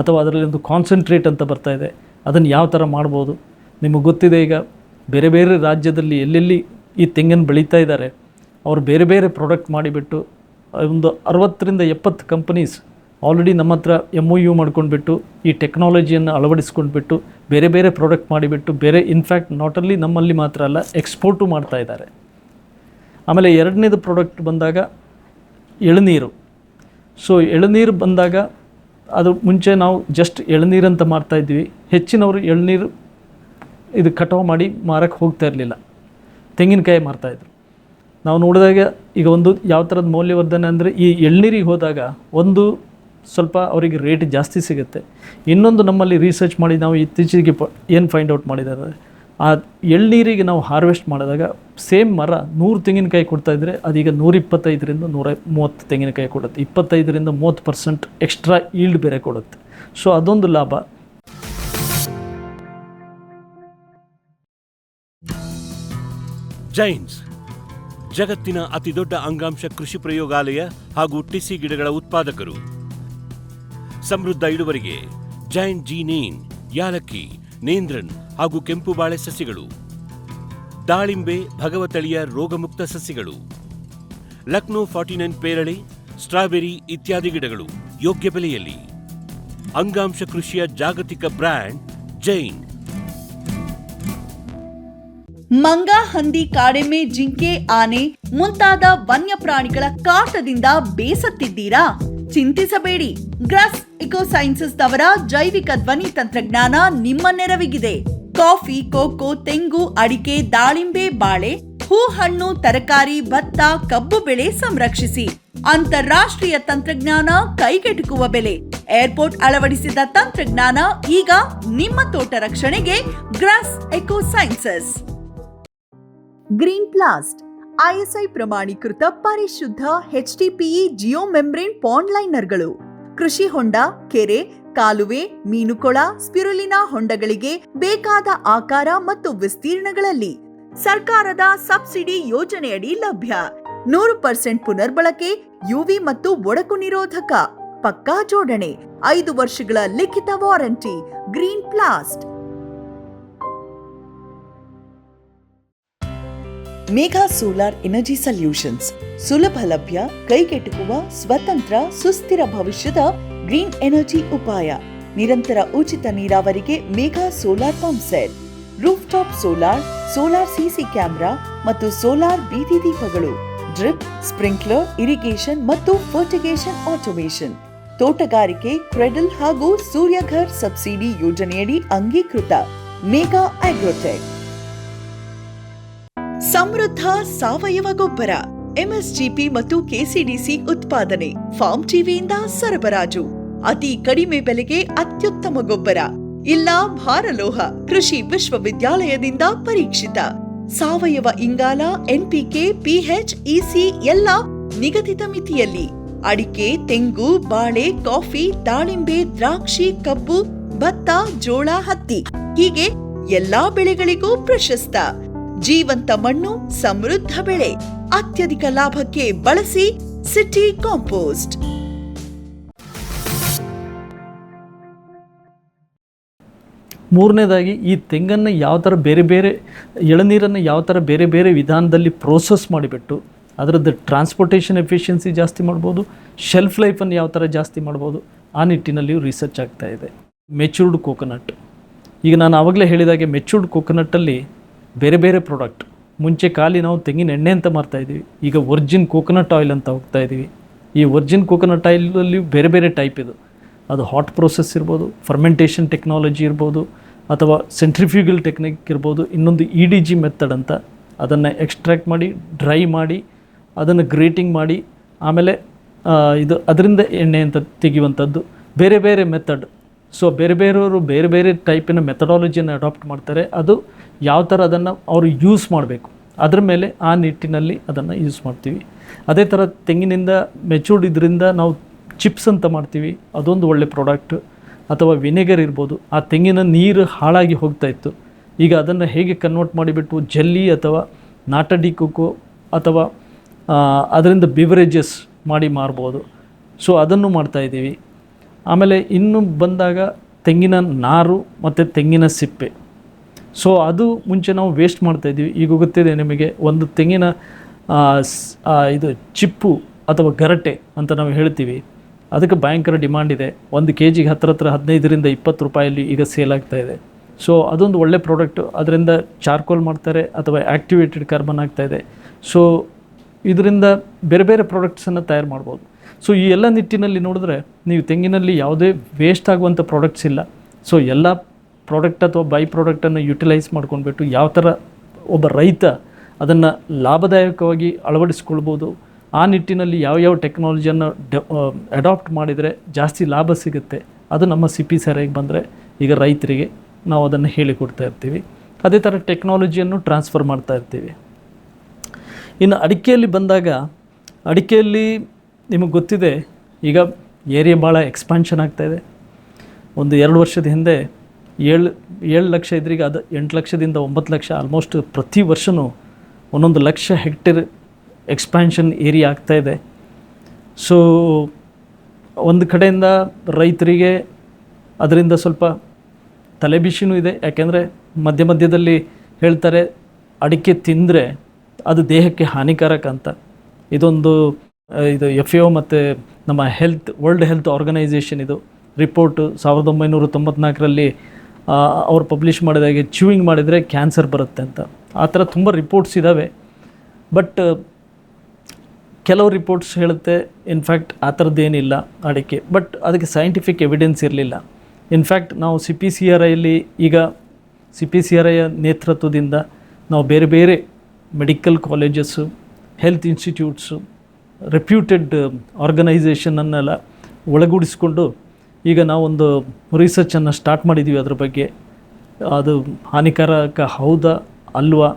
ಅಥವಾ ಅದರಲ್ಲಿ ಒಂದು ಕಾನ್ಸಂಟ್ರೇಟ್ ಅಂತ ಬರ್ತಾಯಿದೆ, ಅದನ್ನು ಯಾವ ಥರ ಮಾಡ್ಬೋದು. ನಿಮಗೆ ಗೊತ್ತಿದೆ ಈಗ ಬೇರೆ ಬೇರೆ ರಾಜ್ಯದಲ್ಲಿ ಎಲ್ಲೆಲ್ಲಿ ಈ ತೆಂಗನ್ನು ಬೆಳೀತಾ ಇದ್ದಾರೆ, ಅವರು ಬೇರೆ ಬೇರೆ ಪ್ರಾಡಕ್ಟ್ ಮಾಡಿಬಿಟ್ಟು ಒಂದು 60ರಿಂದ 70 ಕಂಪನೀಸ್ ಆಲ್ರೆಡಿ ನಮ್ಮ ಹತ್ರ MOU ಮಾಡ್ಕೊಂಡ್ಬಿಟ್ಟು ಈ ಟೆಕ್ನಾಲಜಿಯನ್ನು ಅಳವಡಿಸ್ಕೊಂಡ್ಬಿಟ್ಟು ಬೇರೆ ಬೇರೆ ಪ್ರಾಡಕ್ಟ್ ಮಾಡಿಬಿಟ್ಟು ಬೇರೆ ಇನ್ಫ್ಯಾಕ್ಟ್ ನಾಟ್ ಓನ್ಲಿ ನಮ್ಮಲ್ಲಿ ಮಾತ್ರ ಅಲ್ಲ ಎಕ್ಸ್ಪೋರ್ಟು ಮಾಡ್ತಾ ಇದ್ದಾರೆ. ಆಮೇಲೆ 2ನೇದು ಪ್ರಾಡಕ್ಟ್ ಬಂದಾಗ ಎಳನೀರು. ಸೊ ಎಳನೀರು ಬಂದಾಗ ಅದು ಮುಂಚೆ ನಾವು ಜಸ್ಟ್ ಎಳನೀರಂತ ಮಾಡ್ತಾಯಿದ್ವಿ. ಹೆಚ್ಚಿನವರು ಎಳನೀರು ಇದು ಕಟಾವು ಮಾಡಿ ಮಾರಕ್ಕೆ ಹೋಗ್ತಾ ಇರಲಿಲ್ಲ, ತೆಂಗಿನಕಾಯಿ ಮಾರ್ತಾಯಿದ್ರು. ನಾವು ನೋಡಿದಾಗ ಈಗ ಒಂದು ಯಾವ ಥರದ ಮೌಲ್ಯವರ್ಧನೆ ಅಂದರೆ, ಈ ಎಳ್ನೀರಿಗೆ ಹೋದಾಗ ಒಂದು ಸ್ವಲ್ಪ ಅವರಿಗೆ ರೇಟ್ ಜಾಸ್ತಿ ಸಿಗುತ್ತೆ. ಇನ್ನೊಂದು ನಮ್ಮಲ್ಲಿ ರಿಸರ್ಚ್ ಮಾಡಿ ನಾವು ಇತ್ತೀಚೆಗೆ ಏನು ಫೈಂಡ್ ಔಟ್ ಮಾಡಿದ್ದಾರೆ, ಆ ಎಳ್ನೀರಿಗೆ ನಾವು ಹಾರ್ವೆಸ್ಟ್ ಮಾಡಿದಾಗ ಸೇಮ್ ಮರ 100 ತೆಂಗಿನಕಾಯಿ ಕೊಡ್ತಾಯಿದ್ರೆ ಅದೀಗ 125ರಿಂದ 130 ತೆಂಗಿನಕಾಯಿ ಕೊಡುತ್ತೆ. 25ರಿಂದ 30% ಎಕ್ಸ್ಟ್ರಾ ಈಲ್ಡ್ ಬೇರೆ ಕೊಡುತ್ತೆ. ಸೊ ಅದೊಂದು ಲಾಭ. ಜೈನ್ಸ್ ಜಗತ್ತಿನ ಅತಿದೊಡ್ಡ ಅಂಗಾಂಶ ಕೃಷಿ ಪ್ರಯೋಗಾಲಯ ಹಾಗೂ ಟಿಸಿ ಗಿಡಗಳ ಉತ್ಪಾದಕರು. ಸಮೃದ್ಧ ಇಳುವರಿಗೆ ಜೈನ್ ಜೀನೇನ್, ಯಾಲಕ್ಕಿ, ನೇಂದ್ರನ್ ಹಾಗೂ ಕೆಂಪು ಬಾಳೆ ಸಸಿಗಳು, ದಾಳಿಂಬೆ, ಭಗವತಳಿಯ ರೋಗಮುಕ್ತ ಸಸಿಗಳು, ಲಕ್ನೋ 49 ಪೇರಳೆ, ಸ್ಟ್ರಾಬೆರಿ ಇತ್ಯಾದಿ ಗಿಡಗಳು ಯೋಗ್ಯ ಬೆಲೆಯಲ್ಲಿ. ಅಂಗಾಂಶ ಕೃಷಿಯ ಜಾಗತಿಕ ಬ್ರ್ಯಾಂಡ್ ಜೈನ್. ಮಂಗ, ಹಂದಿ, ಕಾಡೆಮ್ಮೆ, ಜಿಂಕೆ, ಆನೆ ಮುಂತಾದ ವನ್ಯಪ್ರಾಣಿಗಳ ಕಾಟದಿಂದ ಬೇಸತ್ತಿದ್ದೀರಾ? ಚಿಂತಿಸಬೇಡಿ. ಗ್ರಾಸ್ ಇಕೋಸೈನ್ಸಸ್ ಅವರ ಜೈವಿಕ ಧ್ವನಿ ತಂತ್ರಜ್ಞಾನ ನಿಮ್ಮ ನೆರವಿಗಿದೆ. ಕಾಫಿ, ಕೋಕೋ, ತೆಂಗು, ಅಡಿಕೆ, ದಾಳಿಂಬೆ, ಬಾಳೆ, ಹೂ, ಹಣ್ಣು, ತರಕಾರಿ, ಭತ್ತ, ಕಬ್ಬು ಬೆಳೆ ಸಂರಕ್ಷಿಸಿ. ಅಂತಾರಾಷ್ಟ್ರೀಯ ತಂತ್ರಜ್ಞಾನ, ಕೈಗೆಟುಕುವ ಬೆಲೆ. ಏರ್ಪೋರ್ಟ್ ಅಳವಡಿಸಿದ ತಂತ್ರಜ್ಞಾನ ಈಗ ನಿಮ್ಮ ತೋಟ ರಕ್ಷಣೆಗೆ. ಗ್ರಾಸ್ ಇಕೋಸೈನ್ಸಸ್. ಗ್ರೀನ್ ಪ್ಲಾಸ್ಟ್ ISI ಪ್ರಮಾಣೀಕೃತ ಪರಿಶುದ್ಧ HDPE ಜಿಯೋ ಮೆಂಬ್ರೇನ್ ಪಾಂಡ್ ಲೈನರ್ಗಳು. ಕೃಷಿ ಹೊಂಡ, ಕೆರೆ, ಕಾಲುವೆ, ಮೀನುಕೊಳ, ಸ್ಪಿರುಲಿನಾ ಹೊಂಡಗಳಿಗೆ ಬೇಕಾದ ಆಕಾರ ಮತ್ತು ವಿಸ್ತೀರ್ಣಗಳಲ್ಲಿ ಸರ್ಕಾರದ ಸಬ್ಸಿಡಿ ಯೋಜನೆಯಡಿ ಲಭ್ಯ. 100% ಪುನರ್ಬಳಕೆ, UV ಮತ್ತು ಒಡಕು ನಿರೋಧಕ, ಪಕ್ಕಾ ಜೋಡಣೆ, 5 ವರ್ಷಗಳ ಲಿಖಿತ warranty. Green plast. Megha solar energy solutions. ಸುಲಭ ಲಭ್ಯ, ಕೈಗೆಟುಕುವ, ಸ್ವತಂತ್ರ, ಸುಸ್ಥಿರ ಭವಿಷ್ಯದ ಗ್ರೀನ್ ಎನರ್ಜಿ ಉಪಾಯ. ನಿರಂತರ ಉಚಿತ ನೀರಾವರಿಗೆ Megha solar pump set, roof top solar, solar CC camera ಮತ್ತು ಸೋಲಾರ್ ಬೀದಿ ದೀಪಗಳು, ಡ್ರಿಪ್, ಸ್ಪ್ರಿಂಕ್ಲರ್, ಇರಿಗೇಷನ್ ಮತ್ತು ಫರ್ಟಿಗೇಷನ್ ಆಟೋಮೇಷನ್. ತೋಟಗಾರಿಕೆ, ಕ್ರೆಡಲ್ ಹಾಗೂ ಸೂರ್ಯಘರ್ ಸಬ್ಸಿಡಿ ಯೋಜನೆಯಡಿ ಅಂಗೀಕೃತ. ಮೇಘಾ ಆಗ್ರೋಟೆಕ್. ಸಮೃದ್ಧ ಸಾವಯವ ಗೊಬ್ಬರ, MSGP ಮತ್ತು KCDC ಉತ್ಪಾದನೆ, ಫಾರ್ಮ್ ಟಿವಿಯಿಂದ ಸರಬರಾಜು. ಅತಿ ಕಡಿಮೆ ಬೆಲೆಗೆ ಅತ್ಯುತ್ತಮ ಗೊಬ್ಬರ. ಇಲ್ಲ ಭಾರಲೋಹ, ಕೃಷಿ ವಿಶ್ವವಿದ್ಯಾಲಯದಿಂದ ಪರೀಕ್ಷಿತ. ಸಾವಯವ ಇಂಗಾಲ, NPK, PH, EC ಎಲ್ಲ ನಿಗದಿತ ಮಿತಿಯಲ್ಲಿ. ಅಡಿಕೆ, ತೆಂಗು, ಬಾಳೆ, ಕಾಫಿ, ದಾಳಿಂಬೆ, ದ್ರಾಕ್ಷಿ, ಕಬ್ಬು, ಭತ್ತ, ಜೋಳ, ಹತ್ತಿ ಹೀಗೆ ಎಲ್ಲಾ ಬೆಳೆಗಳಿಗೂ ಪ್ರಶಸ್ತ. ಜೀವಂತ ಮಣ್ಣು, ಸಮೃದ್ಧ ಬೆಳೆ. ಅತ್ಯಧಿಕ ಲಾಭಕ್ಕೆ ಬಳಸಿ ಸಿಟಿ ಕಾಂಪೋಸ್ಟ್. ಮೂರನೇದಾಗಿ ಈ ತೆಂಗನ್ನು ಯಾವ ಥರ ಬೇರೆ ಬೇರೆ ಎಳನೀರನ್ನು ಯಾವ ಥರ ಬೇರೆ ಬೇರೆ ವಿಧಾನದಲ್ಲಿ ಪ್ರೋಸೆಸ್ ಮಾಡಿಬಿಟ್ಟು ಅದರದ್ದು ಟ್ರಾನ್ಸ್ಪೋರ್ಟೇಷನ್ ಎಫಿಷಿಯನ್ಸಿ ಜಾಸ್ತಿ ಮಾಡ್ಬೋದು, ಶೆಲ್ಫ್ ಲೈಫನ್ನು ಯಾವ ಥರ ಜಾಸ್ತಿ ಮಾಡ್ಬೋದು, ಆ ನಿಟ್ಟಿನಲ್ಲಿಯೂ ರಿಸರ್ಚ್ ಆಗ್ತಾ ಇದೆ. Matured coconut. ಈಗ ನಾನು ಆವಾಗಲೇ ಹೇಳಿದಾಗೆ ಮೆಚೂರ್ಡ್ ಕೋಕೋನಟ್ಟಲ್ಲಿ ಬೇರೆ ಬೇರೆ ಪ್ರಾಡಕ್ಟ್. ಮುಂಚೆ ಖಾಲಿ ನಾವು ತೆಂಗಿನ ಎಣ್ಣೆ ಅಂತ ಮಾರ್ತಾಯಿದ್ದೀವಿ, ಈಗ ವರ್ಜಿನ್ ಕೋಕೋನಟ್ ಆಯಿಲ್ ಅಂತ ಹೋಗ್ತಾ ಇದ್ದೀವಿ. ಈ ವರ್ಜಿನ್ ಕೋಕೋನಟ್ ಆಯಿಲಲ್ಲಿ ಬೇರೆ ಬೇರೆ ಟೈಪ್ ಇದು. ಅದು ಹಾಟ್ ಪ್ರೋಸೆಸ್ ಇರ್ಬೋದು, ಫರ್ಮೆಂಟೇಷನ್ ಟೆಕ್ನಾಲಜಿ ಇರ್ಬೋದು, ಅಥವಾ ಸೆಂಟ್ರಿಫ್ಯೂಗಲ್ ಟೆಕ್ನಿಕ್ ಇರ್ಬೋದು. ಇನ್ನೊಂದು EDG ಮೆಥಡ್ ಅಂತ, ಅದನ್ನು ಎಕ್ಸ್ಟ್ರಾಕ್ಟ್ ಮಾಡಿ ಡ್ರೈ ಮಾಡಿ ಅದನ್ನು ಗ್ರೇಟಿಂಗ್ ಮಾಡಿ ಆಮೇಲೆ ಇದು ಅದರಿಂದ ಎಣ್ಣೆ ಅಂತ ತೆಗೆಯುವಂಥದ್ದು. ಬೇರೆ ಬೇರೆ ಮೆಥಡ್. ಸೊ ಬೇರೆ ಬೇರೆಯವರು ಬೇರೆ ಬೇರೆ ಟೈಪಿನ ಮೆಥಡಾಲಜಿಯನ್ನು ಅಡಾಪ್ಟ್ ಮಾಡ್ತಾರೆ. ಅದು ಯಾವ ಥರ ಅದನ್ನು ಅವರು ಯೂಸ್ ಮಾಡಬೇಕು ಅದ್ರ ಮೇಲೆ ಆ ನಿಟ್ಟಿನಲ್ಲಿ ಅದನ್ನು ಯೂಸ್ ಮಾಡ್ತೀವಿ. ಅದೇ ಥರ ತೆಂಗಿನಿಂದ ಮೆಚೂರ್ಡ್ ಇದರಿಂದ ನಾವು ಚಿಪ್ಸ್ ಅಂತ ಮಾಡ್ತೀವಿ, ಅದೊಂದು ಒಳ್ಳೆ ಪ್ರಾಡಕ್ಟ್. ಅಥವಾ ವಿನೆಗರ್ ಇರ್ಬೋದು. ಆ ತೆಂಗಿನ ನೀರು ಹಾಳಾಗಿ ಹೋಗ್ತಾ ಇತ್ತು, ಈಗ ಅದನ್ನು ಹೇಗೆ ಕನ್ವರ್ಟ್ ಮಾಡಿಬಿಟ್ಟು ಜೆಲ್ಲಿ ಅಥವಾ ನಾಟಡಿ ಕೋಕೋ ಅಥವಾ ಅದರಿಂದ ಬಿವರೇಜಸ್ ಮಾಡಿ ಮಾರ್ಬೋದು. ಸೊ ಅದನ್ನು ಮಾಡ್ತಾಯಿದ್ದೀವಿ. ಆಮೇಲೆ ಇನ್ನು ಬಂದಾಗ ತೆಂಗಿನ ನಾರು ಮತ್ತು ತೆಂಗಿನ ಸಿಪ್ಪೆ. ಸೊ ಅದು ಮುಂಚೆ ನಾವು ವೇಸ್ಟ್ ಮಾಡ್ತಾಯಿದ್ವಿ. ಈಗ ಗೊತ್ತಿದೆ ನಿಮಗೆ, ಒಂದು ತೆಂಗಿನ ಇದು ಚಿಪ್ಪು ಅಥವಾ ಗರಟೆ ಅಂತ ನಾವು ಹೇಳ್ತೀವಿ, ಅದಕ್ಕೆ ಭಯಂಕರ ಡಿಮಾಂಡ್ ಇದೆ. 1 kg ಹತ್ರ 15ರಿಂದ 20 ರೂಪಾಯಲ್ಲಿ ಈಗ ಸೇಲ್ ಆಗ್ತಾಯಿದೆ. ಸೊ ಅದೊಂದು ಒಳ್ಳೆ ಪ್ರಾಡಕ್ಟು. ಅದರಿಂದ ಚಾರ್ಕೋಲ್ ಮಾಡ್ತಾರೆ ಅಥವಾ ಆ್ಯಕ್ಟಿವೇಟೆಡ್ ಕಾರ್ಬನ್ ಆಗ್ತಾಯಿದೆ. ಸೊ ಇದರಿಂದ ಬೇರೆ ಬೇರೆ ಪ್ರಾಡಕ್ಟ್ಸನ್ನು ತಯಾರು ಮಾಡ್ಬೋದು. ಸೊ ಈ ಎಲ್ಲ ನಿಟ್ಟಿನಲ್ಲಿ ನೋಡಿದ್ರೆ ನೀವು ತೆಂಗಿನಲ್ಲಿ ಯಾವುದೇ ವೇಸ್ಟ್ ಆಗುವಂಥ ಪ್ರಾಡಕ್ಟ್ಸ್ ಇಲ್ಲ. ಸೊ ಎಲ್ಲ ಪ್ರಾಡಕ್ಟ್ ಅಥವಾ ಬೈ ಪ್ರಾಡಕ್ಟನ್ನು ಯುಟಿಲೈಸ್ ಮಾಡ್ಕೊಂಡ್ಬಿಟ್ಟು ಯಾವ ಥರ ಒಬ್ಬ ರೈತ ಅದನ್ನು ಲಾಭದಾಯಕವಾಗಿ ಅಳವಡಿಸ್ಕೊಳ್ಬೋದು, ಆ ನಿಟ್ಟಿನಲ್ಲಿ ಯಾವ ಟೆಕ್ನಾಲಜಿಯನ್ನು ಅಡಾಪ್ಟ್ ಮಾಡಿದರೆ ಜಾಸ್ತಿ ಲಾಭ ಸಿಗುತ್ತೆ, ಅದು ನಮ್ಮ CPCRIಗೆ ಬಂದರೆ ಈಗ ರೈತರಿಗೆ ನಾವು ಅದನ್ನು ಹೇಳಿಕೊಡ್ತಾ ಇರ್ತೀವಿ. ಅದೇ ಥರ ಟೆಕ್ನಾಲಜಿಯನ್ನು ಟ್ರಾನ್ಸ್ಫರ್ ಮಾಡ್ತಾ ಇರ್ತೀವಿ. ಇನ್ನು ಅಡಿಕೆಯಲ್ಲಿ ಬಂದಾಗ, ಅಡಿಕೆಯಲ್ಲಿ ನಿಮಗೆ ಗೊತ್ತಿದೆ ಈಗ ಏರಿಯಾ ಭಾಳ ಎಕ್ಸ್ಪಾನ್ಷನ್ ಆಗ್ತಾಯಿದೆ. ಒಂದು 2 ವರ್ಷದ ಹಿಂದೆ 7 ಲಕ್ಷ ಇದ್ರೀಗ ಅದು 8 ಲಕ್ಷದಿಂದ 9 ಲಕ್ಷ, ಆಲ್ಮೋಸ್ಟ್ ಪ್ರತಿ ವರ್ಷವೂ 1 ಲಕ್ಷ ಹೆಕ್ಟೇರ್ ಎಕ್ಸ್ಪ್ಯಾನ್ಷನ್ ಏರಿಯಾ ಆಗ್ತಾಯಿದೆ. ಸೊ ಒಂದು ಕಡೆಯಿಂದ ರೈತರಿಗೆ ಅದರಿಂದ ಸ್ವಲ್ಪ ತಲೆಬಿಸಿನೂ ಇದೆ. ಯಾಕೆಂದರೆ ಮಧ್ಯದಲ್ಲಿ ಹೇಳ್ತಾರೆ ಅಡಿಕೆ ತಿಂದರೆ ಅದು ದೇಹಕ್ಕೆ ಹಾನಿಕಾರಕ ಅಂತ. ಇದು FAO ಮತ್ತು ನಮ್ಮ ವರ್ಲ್ಡ್ ಹೆಲ್ತ್ ಆರ್ಗನೈಸೇಷನ್ ಇದು ರಿಪೋರ್ಟು 1994ರಲ್ಲಿ ಅವ್ರು ಪಬ್ಲಿಷ್ ಮಾಡಿದಾಗೆ ಚ್ಯೂಯಿಂಗ್ ಮಾಡಿದರೆ ಕ್ಯಾನ್ಸರ್ ಬರುತ್ತೆ ಅಂತ. ಆ ಥರ ತುಂಬ ರಿಪೋರ್ಟ್ಸ್ ಇದ್ದಾವೆ. ಬಟ್ ಕೆಲವು ರಿಪೋರ್ಟ್ಸ್ ಹೇಳುತ್ತೆ ಇನ್ಫ್ಯಾಕ್ಟ್ ಆ ಥರದ್ದೇನಿಲ್ಲ ಅಡಿಕೆ, ಬಟ್ ಅದಕ್ಕೆ ಸೈಂಟಿಫಿಕ್ ಎವಿಡೆನ್ಸ್ ಇರಲಿಲ್ಲ. ಇನ್ಫ್ಯಾಕ್ಟ್ ನಾವು CPCRIಯಲ್ಲಿ ಈಗ CPCRIಯ ನೇತೃತ್ವದಿಂದ ನಾವು ಬೇರೆ ಬೇರೆ medical colleges, health institutes, reputed ಆರ್ಗನೈಸೇಷನನ್ನೆಲ್ಲ ಒಳಗೂಡಿಸ್ಕೊಂಡು ಈಗ ನಾವೊಂದು ರಿಸರ್ಚನ್ನು ಸ್ಟಾರ್ಟ್ ಮಾಡಿದ್ದೀವಿ ಅದ್ರ ಬಗ್ಗೆ. ಅದು ಹಾನಿಕಾರಕ ಹೌದಾ ಅಲ್ವಾ,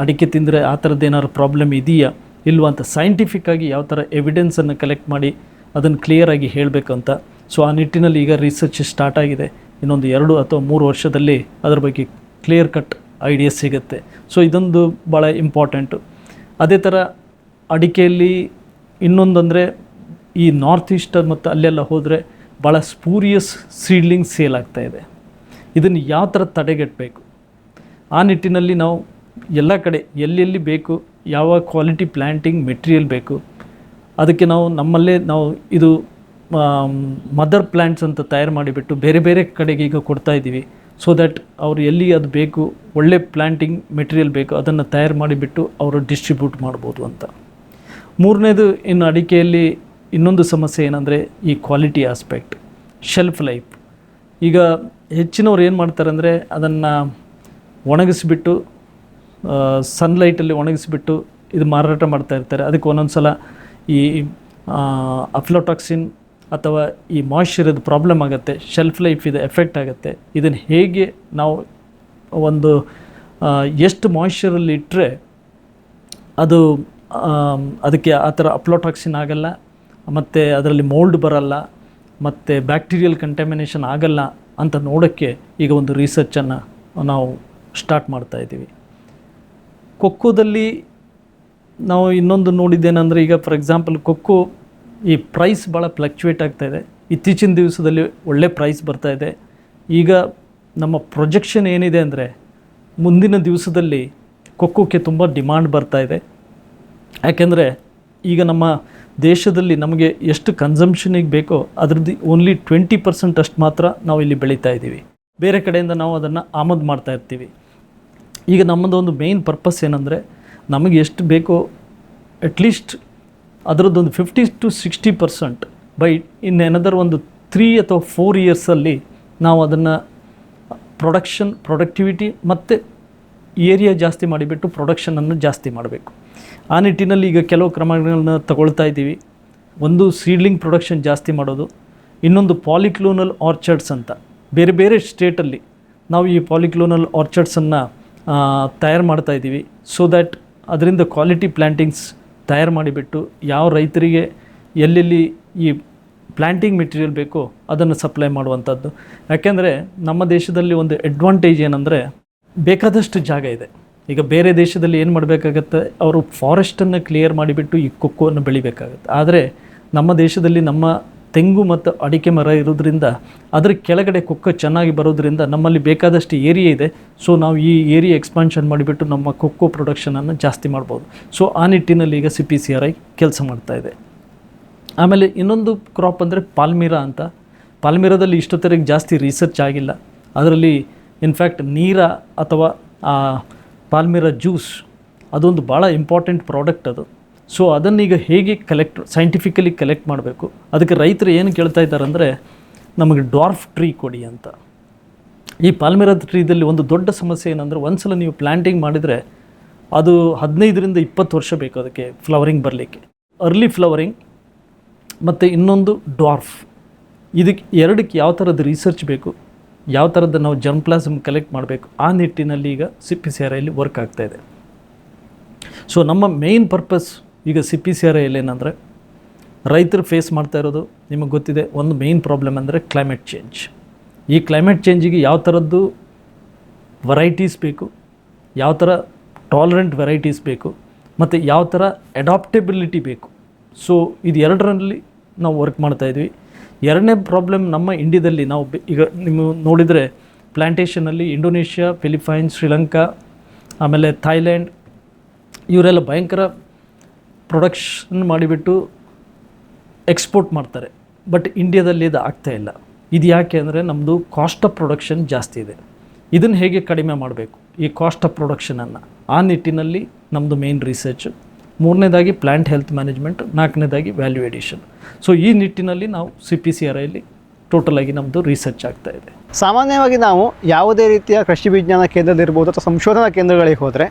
ಅಡಿಕೆ ತಿಂದರೆ ಆ ಥರದ್ದು ಏನಾದ್ರು ಪ್ರಾಬ್ಲಮ್ ಇದೆಯಾ ಇಲ್ವಾ ಅಂತ ಸೈಂಟಿಫಿಕ್ಕಾಗಿ ಯಾವ ಥರ ಎವಿಡೆನ್ಸನ್ನು ಕಲೆಕ್ಟ್ ಮಾಡಿ ಅದನ್ನು ಕ್ಲಿಯರಾಗಿ ಹೇಳಬೇಕಂತ. ಸೊ ಆ ನಿಟ್ಟಿನಲ್ಲಿ ಈಗ ರಿಸರ್ಚ್ ಸ್ಟಾರ್ಟ್ ಆಗಿದೆ. ಇನ್ನೊಂದು 2 ಅಥವಾ 3 ವರ್ಷದಲ್ಲಿ ಅದರ ಬಗ್ಗೆ ಕ್ಲಿಯರ್ ಕಟ್ ಐಡಿಯಾಸ್ ಸಿಗುತ್ತೆ. ಸೊ ಇದೊಂದು ಭಾಳ ಇಂಪಾರ್ಟೆಂಟು. ಅದೇ ಥರ ಅಡಿಕೆಯಲ್ಲಿ ಇನ್ನೊಂದಂದರೆ ಈ ನಾರ್ತ್ ಈಸ್ಟ್ ಮತ್ತು ಅಲ್ಲೆಲ್ಲ ಹೋದರೆ ಭಾಳ ಸ್ಪೂರಿಯಸ್ ಸೀಡ್ಲಿಂಗ್ ಸೇಲ್ ಆಗ್ತಾಯಿದೆ. ಇದನ್ನು ಯಾವ ಥರ ತಡೆಗಟ್ಟಬೇಕು, ಆ ನಿಟ್ಟಿನಲ್ಲಿ ನಾವು ಎಲ್ಲ ಕಡೆ ಎಲ್ಲೆಲ್ಲಿ ಬೇಕು, ಯಾವ ಕ್ವಾಲಿಟಿ ಪ್ಲ್ಯಾಂಟಿಂಗ್ ಮೆಟೀರಿಯಲ್ ಬೇಕು, ಅದಕ್ಕೆ ನಮ್ಮಲ್ಲೇ ನಾವು ಇದು ಮದರ್ ಪ್ಲ್ಯಾಂಟ್ಸ್ ಅಂತ ತಯಾರು ಮಾಡಿಬಿಟ್ಟು ಬೇರೆ ಬೇರೆ ಕಡೆಗೆ ಈಗ ಕೊಡ್ತಾಯಿದ್ದೀವಿ. ಸೊ ದ್ಯಾಟ್ ಅವರು ಎಲ್ಲಿ ಅದು ಬೇಕು, ಒಳ್ಳೆ ಪ್ಲ್ಯಾಂಟಿಂಗ್ ಮೆಟೀರಿಯಲ್ ಬೇಕು, ಅದನ್ನು ತಯಾರು ಮಾಡಿಬಿಟ್ಟು ಅವರು ಡಿಸ್ಟ್ರಿಬ್ಯೂಟ್ ಮಾಡ್ಬೋದು ಅಂತ. ಮೂರನೇದು, ಇನ್ನು ಅಡಿಕೆಯಲ್ಲಿ ಇನ್ನೊಂದು ಸಮಸ್ಯೆ ಏನಂದರೆ ಈ ಕ್ವಾಲಿಟಿ ಆಸ್ಪೆಕ್ಟ್, ಶೆಲ್ಫ್ ಲೈಫ್. ಈಗ ಹೆಚ್ಚಿನವ್ರು ಏನು ಮಾಡ್ತಾರೆ ಅಂದರೆ ಅದನ್ನು ಒಣಗಿಸ್ಬಿಟ್ಟು ಸನ್ಲೈಟಲ್ಲಿ ಒಣಗಿಸ್ಬಿಟ್ಟು ಇದು ಮಾರಾಟ ಮಾಡ್ತಾ ಇರ್ತಾರೆ. ಅದಕ್ಕೆ ಒಂದೊಂದು ಸಲ ಈ ಅಫ್ಲೋಟಾಕ್ಸಿನ್ ಅಥವಾ ಈ ಮಾಯ್ಶ್ಚರದು ಪ್ರಾಬ್ಲಮ್ ಆಗುತ್ತೆ, ಶೆಲ್ಫ್ ಲೈಫ್ ಇದು ಎಫೆಕ್ಟ್ ಆಗುತ್ತೆ. ಇದನ್ನು ಹೇಗೆ ನಾವು ಒಂದು ಎಷ್ಟು ಮಾಯ್ಶ್ಚರಲ್ಲಿ ಇಟ್ಟರೆ ಅದು ಅದಕ್ಕೆ ಆ ಥರ ಅಫ್ಲೋಟಾಕ್ಸಿನ್ ಆಗಲ್ಲ, ಮತ್ತು ಅದರಲ್ಲಿ ಮೋಲ್ಡ್ ಬರಲ್ಲ, ಮತ್ತು ಬ್ಯಾಕ್ಟೀರಿಯಲ್ ಕಂಟ್ಯಾಮಿನೇಷನ್ ಆಗಲ್ಲ ಅಂತ ನೋಡೋಕ್ಕೆ ಈಗ ಒಂದು ರಿಸರ್ಚನ್ನು ನಾವು ಸ್ಟಾರ್ಟ್ ಮಾಡ್ತಾಯಿದ್ದೀವಿ. ಕೊಕ್ಕೋದಲ್ಲಿ ನಾವು ಇನ್ನೊಂದು ನೋಡಿದ್ದೇನೆಂದರೆ, ಈಗ ಫಾರ್ ಎಕ್ಸಾಂಪಲ್ ಕೊಕ್ಕೋ ಈ ಪ್ರೈಸ್ ಭಾಳ ಫ್ಲಕ್ಚುಯೇಟ್ ಆಗ್ತಾಯಿದೆ. ಇತ್ತೀಚಿನ ದಿವಸದಲ್ಲಿ ಒಳ್ಳೆ ಪ್ರೈಸ್ ಬರ್ತಾಯಿದೆ. ಈಗ ನಮ್ಮ ಪ್ರೊಜೆಕ್ಷನ್ ಏನಿದೆ ಅಂದರೆ ಮುಂದಿನ ದಿವಸದಲ್ಲಿ ಕೊಕ್ಕೋಕ್ಕೆ ತುಂಬ ಡಿಮಾಂಡ್ ಬರ್ತಾಯಿದೆ. ಯಾಕೆಂದರೆ ಈಗ ನಮ್ಮ ದೇಶದಲ್ಲಿ ನಮಗೆ ಎಷ್ಟು ಕನ್ಸಂಪ್ಷನಿಗೆ ಬೇಕೋ ಅದರದ್ದು ಓನ್ಲಿ 20% ಅಷ್ಟು ಮಾತ್ರ ನಾವು ಇಲ್ಲಿ ಬೆಳೀತಾ ಇದ್ದೀವಿ. ಬೇರೆ ಕಡೆಯಿಂದ ನಾವು ಅದನ್ನು ಆಮದು ಮಾಡ್ತಾ ಇರ್ತೀವಿ. ಈಗ ನಮ್ಮದೊಂದು ಮೇಯ್ನ್ ಪರ್ಪಸ್ ಏನಂದರೆ, ನಮಗೆ ಎಷ್ಟು ಬೇಕೋ ಅಟ್ಲೀಸ್ಟ್ ಅದರದ್ದೊಂದು 50 to 60% ಬೈ ಇನ್ನೇನಾದರೂ ಒಂದು 3 ಅಥವಾ 4 ಇಯರ್ಸಲ್ಲಿ ನಾವು ಅದನ್ನು ಪ್ರೊಡಕ್ಟಿವಿಟಿ ಮತ್ತು ಏರಿಯಾ ಜಾಸ್ತಿ ಮಾಡಿಬಿಟ್ಟು ಪ್ರೊಡಕ್ಷನನ್ನು ಜಾಸ್ತಿ ಮಾಡಬೇಕು. ಆ ನಿಟ್ಟಿನಲ್ಲಿ ಈಗ ಕೆಲವು ಕ್ರಮಗಳನ್ನ ತಗೊಳ್ತಾ ಇದ್ದೀವಿ. ಒಂದು ಸೀಡ್ಲಿಂಗ್ ಪ್ರೊಡಕ್ಷನ್ ಜಾಸ್ತಿ ಮಾಡೋದು, ಇನ್ನೊಂದು ಪಾಲಿಕ್ಲೋನಲ್ ಆರ್ಚರ್ಡ್ಸ್ ಅಂತ ಬೇರೆ ಬೇರೆ ಸ್ಟೇಟಲ್ಲಿ ನಾವು ಈ ಪಾಲಿಕ್ಲೋನಲ್ ಆರ್ಚರ್ಡ್ಸನ್ನು ತಯಾರು ಮಾಡ್ತಾಯಿದ್ದೀವಿ. ಸೊ ದ್ಯಾಟ್ ಅದರಿಂದ ಕ್ವಾಲಿಟಿ ಪ್ಲ್ಯಾಂಟಿಂಗ್ಸ್ ತಯಾರು ಮಾಡಿಬಿಟ್ಟು ಯಾವ ರೈತರಿಗೆ ಎಲ್ಲೆಲ್ಲಿ ಈ ಪ್ಲ್ಯಾಂಟಿಂಗ್ ಮೆಟೀರಿಯಲ್ ಬೇಕೋ ಅದನ್ನು ಸಪ್ಲೈ ಮಾಡುವಂಥದ್ದು. ಯಾಕೆಂದರೆ ನಮ್ಮ ದೇಶದಲ್ಲಿ ಒಂದು ಅಡ್ವಾಂಟೇಜ್ ಏನಂದರೆ, ಬೇಕಾದಷ್ಟು ಜಾಗ ಇದೆ. ಈಗ ಬೇರೆ ದೇಶದಲ್ಲಿ ಏನು ಮಾಡಬೇಕಾಗತ್ತೆ, ಅವರು ಫಾರೆಸ್ಟನ್ನು ಕ್ಲಿಯರ್ ಮಾಡಿಬಿಟ್ಟು ಈ ಕೊಕ್ಕೋವನ್ನು ಬೆಳಿಬೇಕಾಗತ್ತೆ. ಆದರೆ ನಮ್ಮ ದೇಶದಲ್ಲಿ ನಮ್ಮ ತೆಂಗು ಮತ್ತು ಅಡಿಕೆ ಮರ ಇರೋದ್ರಿಂದ ಅದರ ಕೆಳಗಡೆ ಕೊಕ್ಕೋ ಚೆನ್ನಾಗಿ ಬರೋದ್ರಿಂದ ನಮ್ಮಲ್ಲಿ ಬೇಕಾದಷ್ಟು ಏರಿಯಾ ಇದೆ. ಸೊ ನಾವು ಈ ಏರಿಯಾ ಎಕ್ಸ್ಪಾನ್ಷನ್ ಮಾಡಿಬಿಟ್ಟು ನಮ್ಮ ಕೊಕ್ಕೋ ಪ್ರೊಡಕ್ಷನನ್ನು ಜಾಸ್ತಿ ಮಾಡ್ಬೋದು. ಸೊ ಆ ನಿಟ್ಟಿನಲ್ಲಿ ಈಗ CPCRI ಕೆಲಸ ಮಾಡ್ತಾಯಿದೆ. ಆಮೇಲೆ ಇನ್ನೊಂದು ಕ್ರಾಪ್ ಅಂದರೆ ಪಾಲ್ಮಿರಾ ಅಂತ. ಪಾಲ್ಮಿರಾದಲ್ಲಿ ಇಷ್ಟೊತ್ತರೆಗೆ ಜಾಸ್ತಿ ರಿಸರ್ಚ್ ಆಗಿಲ್ಲ. ಅದರಲ್ಲಿ ಇನ್ಫ್ಯಾಕ್ಟ್ ನೀರ ಅಥವಾ ಪಾಲ್ಮಿರಾ ಜ್ಯೂಸ್ ಅದೊಂದು ಭಾಳ ಇಂಪಾರ್ಟೆಂಟ್ ಪ್ರಾಡಕ್ಟ್ ಅದು. ಸೊ ಅದನ್ನೀಗ ಹೇಗೆ ಸೈಂಟಿಫಿಕಲಿ ಕಲೆಕ್ಟ್ ಮಾಡಬೇಕು, ಅದಕ್ಕೆ ರೈತರು ಏನು ಕೇಳ್ತಾ ಇದ್ದಾರೆ ಅಂದರೆ, ನಮಗೆ ಡ್ವಾರ್ಫ್ ಟ್ರೀ ಕೊಡಿ ಅಂತ. ಈ ಪಾಲ್ಮಿರಾ ಟ್ರೀದಲ್ಲಿ ಒಂದು ದೊಡ್ಡ ಸಮಸ್ಯೆ ಏನಂದರೆ, ಒಂದು ಸಲ ನೀವು ಪ್ಲ್ಯಾಂಟಿಂಗ್ ಮಾಡಿದರೆ ಅದು 15ರಿಂದ 20 ವರ್ಷ ಬೇಕು ಅದಕ್ಕೆ ಫ್ಲವರಿಂಗ್ ಬರಲಿಕ್ಕೆ. ಅರ್ಲಿ ಫ್ಲವರಿಂಗ್ ಮತ್ತು ಇನ್ನೊಂದು ಡ್ವಾರ್ಫ್, ಇದಕ್ಕೆ ಎರಡಕ್ಕೆ ಯಾವ ಥರದ ರಿಸರ್ಚ್ ಬೇಕು, ಯಾವ ಥರದ್ದು ನಾವು ಜರ್ಮ್ಪ್ಲಾಸಮ್ ಕಲೆಕ್ಟ್ ಮಾಡಬೇಕು, ಆ ನಿಟ್ಟಿನಲ್ಲಿ ಈಗ CPCRIಯಲ್ಲಿ ವರ್ಕ್ ಆಗ್ತಾಯಿದೆ. ಸೊ ನಮ್ಮ ಮೇಯ್ನ್ ಪರ್ಪಸ್ ಈಗ CPCRIಯಲ್ಲಿ ಏನಂದರೆ, ರೈತರು ಫೇಸ್ ಮಾಡ್ತಾ ಇರೋದು ನಿಮಗೆ ಗೊತ್ತಿದೆ, ಒಂದು ಮೇಯ್ನ್ ಪ್ರಾಬ್ಲಮ್ ಅಂದರೆ ಕ್ಲೈಮೇಟ್ ಚೇಂಜ್. ಈ ಕ್ಲೈಮೇಟ್ ಚೇಂಜಿಗೆ ಯಾವ ಥರದ್ದು ವೆರೈಟೀಸ್ ಬೇಕು, ಯಾವ ಥರ ಟಾಲರೆಂಟ್ ವೆರೈಟೀಸ್ ಬೇಕು, ಮತ್ತು ಯಾವ ಥರ ಅಡಾಪ್ಟೆಬಿಲಿಟಿ ಬೇಕು. ಸೊ ಇದು ಎರಡರಲ್ಲಿ ನಾವು ವರ್ಕ್ ಮಾಡ್ತಾಯಿದ್ವಿ. ಎರಡನೇ ಪ್ರಾಬ್ಲಮ್ ನಮ್ಮ ಇಂಡಿಯಾದಲ್ಲಿ ನಾವು ಈಗ ನೀವು ನೋಡಿದರೆ ಪ್ಲ್ಯಾಂಟೇಷನಲ್ಲಿ ಇಂಡೋನೇಷ್ಯಾ, ಫಿಲಿಪೈನ್ಸ್, ಶ್ರೀಲಂಕಾ, ಆಮೇಲೆ ಥೈಲ್ಯಾಂಡ್ ಇವರೆಲ್ಲ ಭಯಂಕರ ಪ್ರೊಡಕ್ಷನ್ ಮಾಡಿಬಿಟ್ಟು ಎಕ್ಸ್ಪೋರ್ಟ್ ಮಾಡ್ತಾರೆ. ಬಟ್ ಇಂಡಿಯಾದಲ್ಲಿ ಇದು ಆಗ್ತಾಯಿಲ್ಲ. ಇದು ಯಾಕೆ ಅಂದರೆ ನಮ್ಮದು ಕಾಸ್ಟ್ ಆಫ್ ಪ್ರೊಡಕ್ಷನ್ ಜಾಸ್ತಿ ಇದೆ. ಇದನ್ನು ಹೇಗೆ ಕಡಿಮೆ ಮಾಡಬೇಕು, ಈ ಕಾಸ್ಟ್ ಆಫ್ ಪ್ರೊಡಕ್ಷನನ್ನು, ಆ ನಿಟ್ಟಿನಲ್ಲಿ ನಮ್ಮದು ಮೇನ್ ರಿಸರ್ಚ್. ಮೂರನೇದಾಗಿ ಪ್ಲ್ಯಾಂಟ್ ಹೆಲ್ತ್ ಮ್ಯಾನೇಜ್ಮೆಂಟ್, ನಾಲ್ಕನೇದಾಗಿ ವ್ಯಾಲ್ಯೂ ಎಡಿಷನ್. ಸೊ ಈ ನಿಟ್ಟಿನಲ್ಲಿ ನಾವು CPCRIಯಲ್ಲಿ ಟೋಟಲಾಗಿ ನಮ್ಮದು ರಿಸರ್ಚ್ ಆಗ್ತಾ ಇದೆ. ಸಾಮಾನ್ಯವಾಗಿ ನಾವು ಯಾವುದೇ ರೀತಿಯ ಕೃಷಿ ವಿಜ್ಞಾನ ಕೇಂದ್ರದಲ್ಲಿರ್ಬೋದು ಅಥವಾ ಸಂಶೋಧನಾ ಕೇಂದ್ರಗಳಿಗೆ ಹೋದರೆ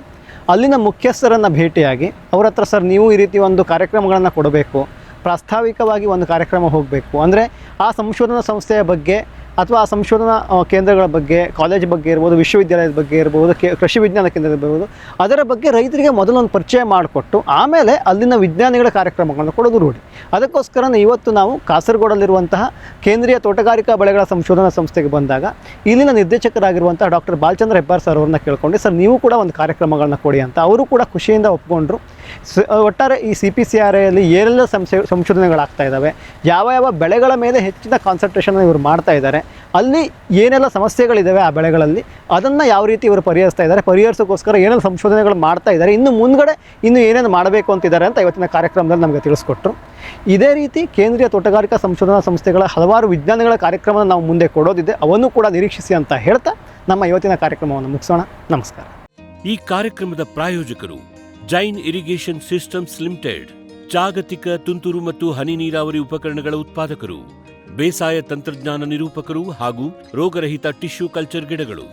ಅಲ್ಲಿನ ಮುಖ್ಯಸ್ಥರನ್ನು ಭೇಟಿಯಾಗಿ ಅವ್ರ ಹತ್ರ ಸರ್ ನೀವು ಈ ರೀತಿ ಒಂದು ಕಾರ್ಯಕ್ರಮಗಳನ್ನು ಕೊಡಬೇಕು, ಪ್ರಾಸ್ತಾವಿಕವಾಗಿ ಒಂದು ಕಾರ್ಯಕ್ರಮ ಹೋಗಬೇಕು ಅಂದರೆ ಆ ಸಂಶೋಧನಾ ಸಂಸ್ಥೆಯ ಬಗ್ಗೆ ಅಥವಾ ಆ ಸಂಶೋಧನಾ ಕೇಂದ್ರಗಳ ಬಗ್ಗೆ, ಕಾಲೇಜ್ ಬಗ್ಗೆ ಇರ್ಬೋದು, ವಿಶ್ವವಿದ್ಯಾಲಯದ ಬಗ್ಗೆ ಇರ್ಬೋದು, ಕೃಷಿ ವಿಜ್ಞಾನ ಕೇಂದ್ರ ಇರ್ಬೋದು, ಅದರ ಬಗ್ಗೆ ರೈತರಿಗೆ ಮೊದಲೊಂದು ಪರಿಚಯ ಮಾಡಿಕೊಟ್ಟು ಆಮೇಲೆ ಅಲ್ಲಿನ ವಿಜ್ಞಾನಿಗಳ ಕಾರ್ಯಕ್ರಮಗಳನ್ನು ಕೊಡೋದು ರೂಢಿ. ಅದಕ್ಕೋಸ್ಕರ ಇವತ್ತು ನಾವು ಕಾಸರಗೋಡಲ್ಲಿರುವಂತಹ ಕೇಂದ್ರೀಯ ತೋಟಗಾರಿಕಾ ಬೆಳೆಗಳ ಸಂಶೋಧನಾ ಸಂಸ್ಥೆಗೆ ಬಂದಾಗ ಇಲ್ಲಿನ ನಿರ್ದೇಶಕರಾಗಿರುವಂತಹ ಡಾಕ್ಟರ್ ಬಾಲಚಂದ್ರ ಹೆಬ್ಬಾರ್ ಸರ್ ಅವ್ರನ್ನ ಕೇಳ್ಕೊಂಡು ಸರ್ ನೀವು ಕೂಡ ಒಂದು ಕಾರ್ಯಕ್ರಮಗಳನ್ನ ಕೊಡಿ ಅಂತ ಅವರು ಕೂಡ ಖುಷಿಯಿಂದ ಒಪ್ಕೊಂಡ್ರು. ಒಟ್ಟಾರೆ ಈ CPCRIಯಲ್ಲಿ ಏನೆಲ್ಲ ಸಂಶೋಧನೆಗಳಾಗ್ತಾ ಇದ್ದಾವೆ, ಯಾವ ಯಾವ ಬೆಳೆಗಳ ಮೇಲೆ ಹೆಚ್ಚಿನ ಕಾನ್ಸಂಟ್ರೇಷನ್ ಇವರು ಮಾಡ್ತಾ ಇದ್ದಾರೆ, ಅಲ್ಲಿ ಏನೆಲ್ಲ ಸಮಸ್ಯೆಗಳಿದ್ದಾವೆ ಆ ಬೆಳೆಗಳಲ್ಲಿ ಅದನ್ನು ಯಾವ ರೀತಿ ಇವರು ಪರಿಹರಿಸ್ತಾ ಇದ್ದಾರೆ, ಪರಿಹರಿಸೋಕ್ಕೋಸ್ಕರ ಏನೆಲ್ಲ ಸಂಶೋಧನೆಗಳು ಮಾಡ್ತಾ ಇದ್ದಾರೆ, ಇನ್ನು ಮುಂದ್ಗಡೆ ಇನ್ನು ಏನೇನು ಮಾಡಬೇಕು ಅಂತಿದ್ದಾರೆ ಅಂತ ಇವತ್ತಿನ ಕಾರ್ಯಕ್ರಮದಲ್ಲಿ ನಮಗೆ ತಿಳಿಸ್ಕೊಟ್ರು. ಇದೇ ರೀತಿ ಕೇಂದ್ರೀಯ ತೋಟಗಾರಿಕಾ ಸಂಶೋಧನಾ ಸಂಸ್ಥೆಗಳ ಹಲವಾರು ವಿಜ್ಞಾನಿಗಳ ಕಾರ್ಯಕ್ರಮ ನಾವು ಮುಂದೆ ಕೊಡೋದಿದೆ, ಅವನ್ನು ಕೂಡ ನಿರೀಕ್ಷಿಸಿ ಅಂತ ಹೇಳ್ತಾ ನಮ್ಮ ಇವತ್ತಿನ ಕಾರ್ಯಕ್ರಮವನ್ನು ಮುಗಿಸೋಣ. ನಮಸ್ಕಾರ. ಈ ಕಾರ್ಯಕ್ರಮದ ಪ್ರಾಯೋಜಕರು ಜೈನ್ ಇರಿಗೇಷನ್ ಸಿಸ್ಟಮ್ಸ್ ಲಿಮಿಟೆಡ್, ಜಾಗತಿಕ ತುಂತುರು ಮತ್ತು ಹನಿ ನೀರಾವರಿ ಉಪಕರಣಗಳ ಉತ್ಪಾದಕರು, ಬೇಸಾಯ ತಂತ್ರಜ್ಞಾನ ನಿರೂಪಕರು ಹಾಗೂ ರೋಗರಹಿತ ಟಿಶ್ಯೂ ಕಲ್ಚರ್ ಗಿಡಗಳು.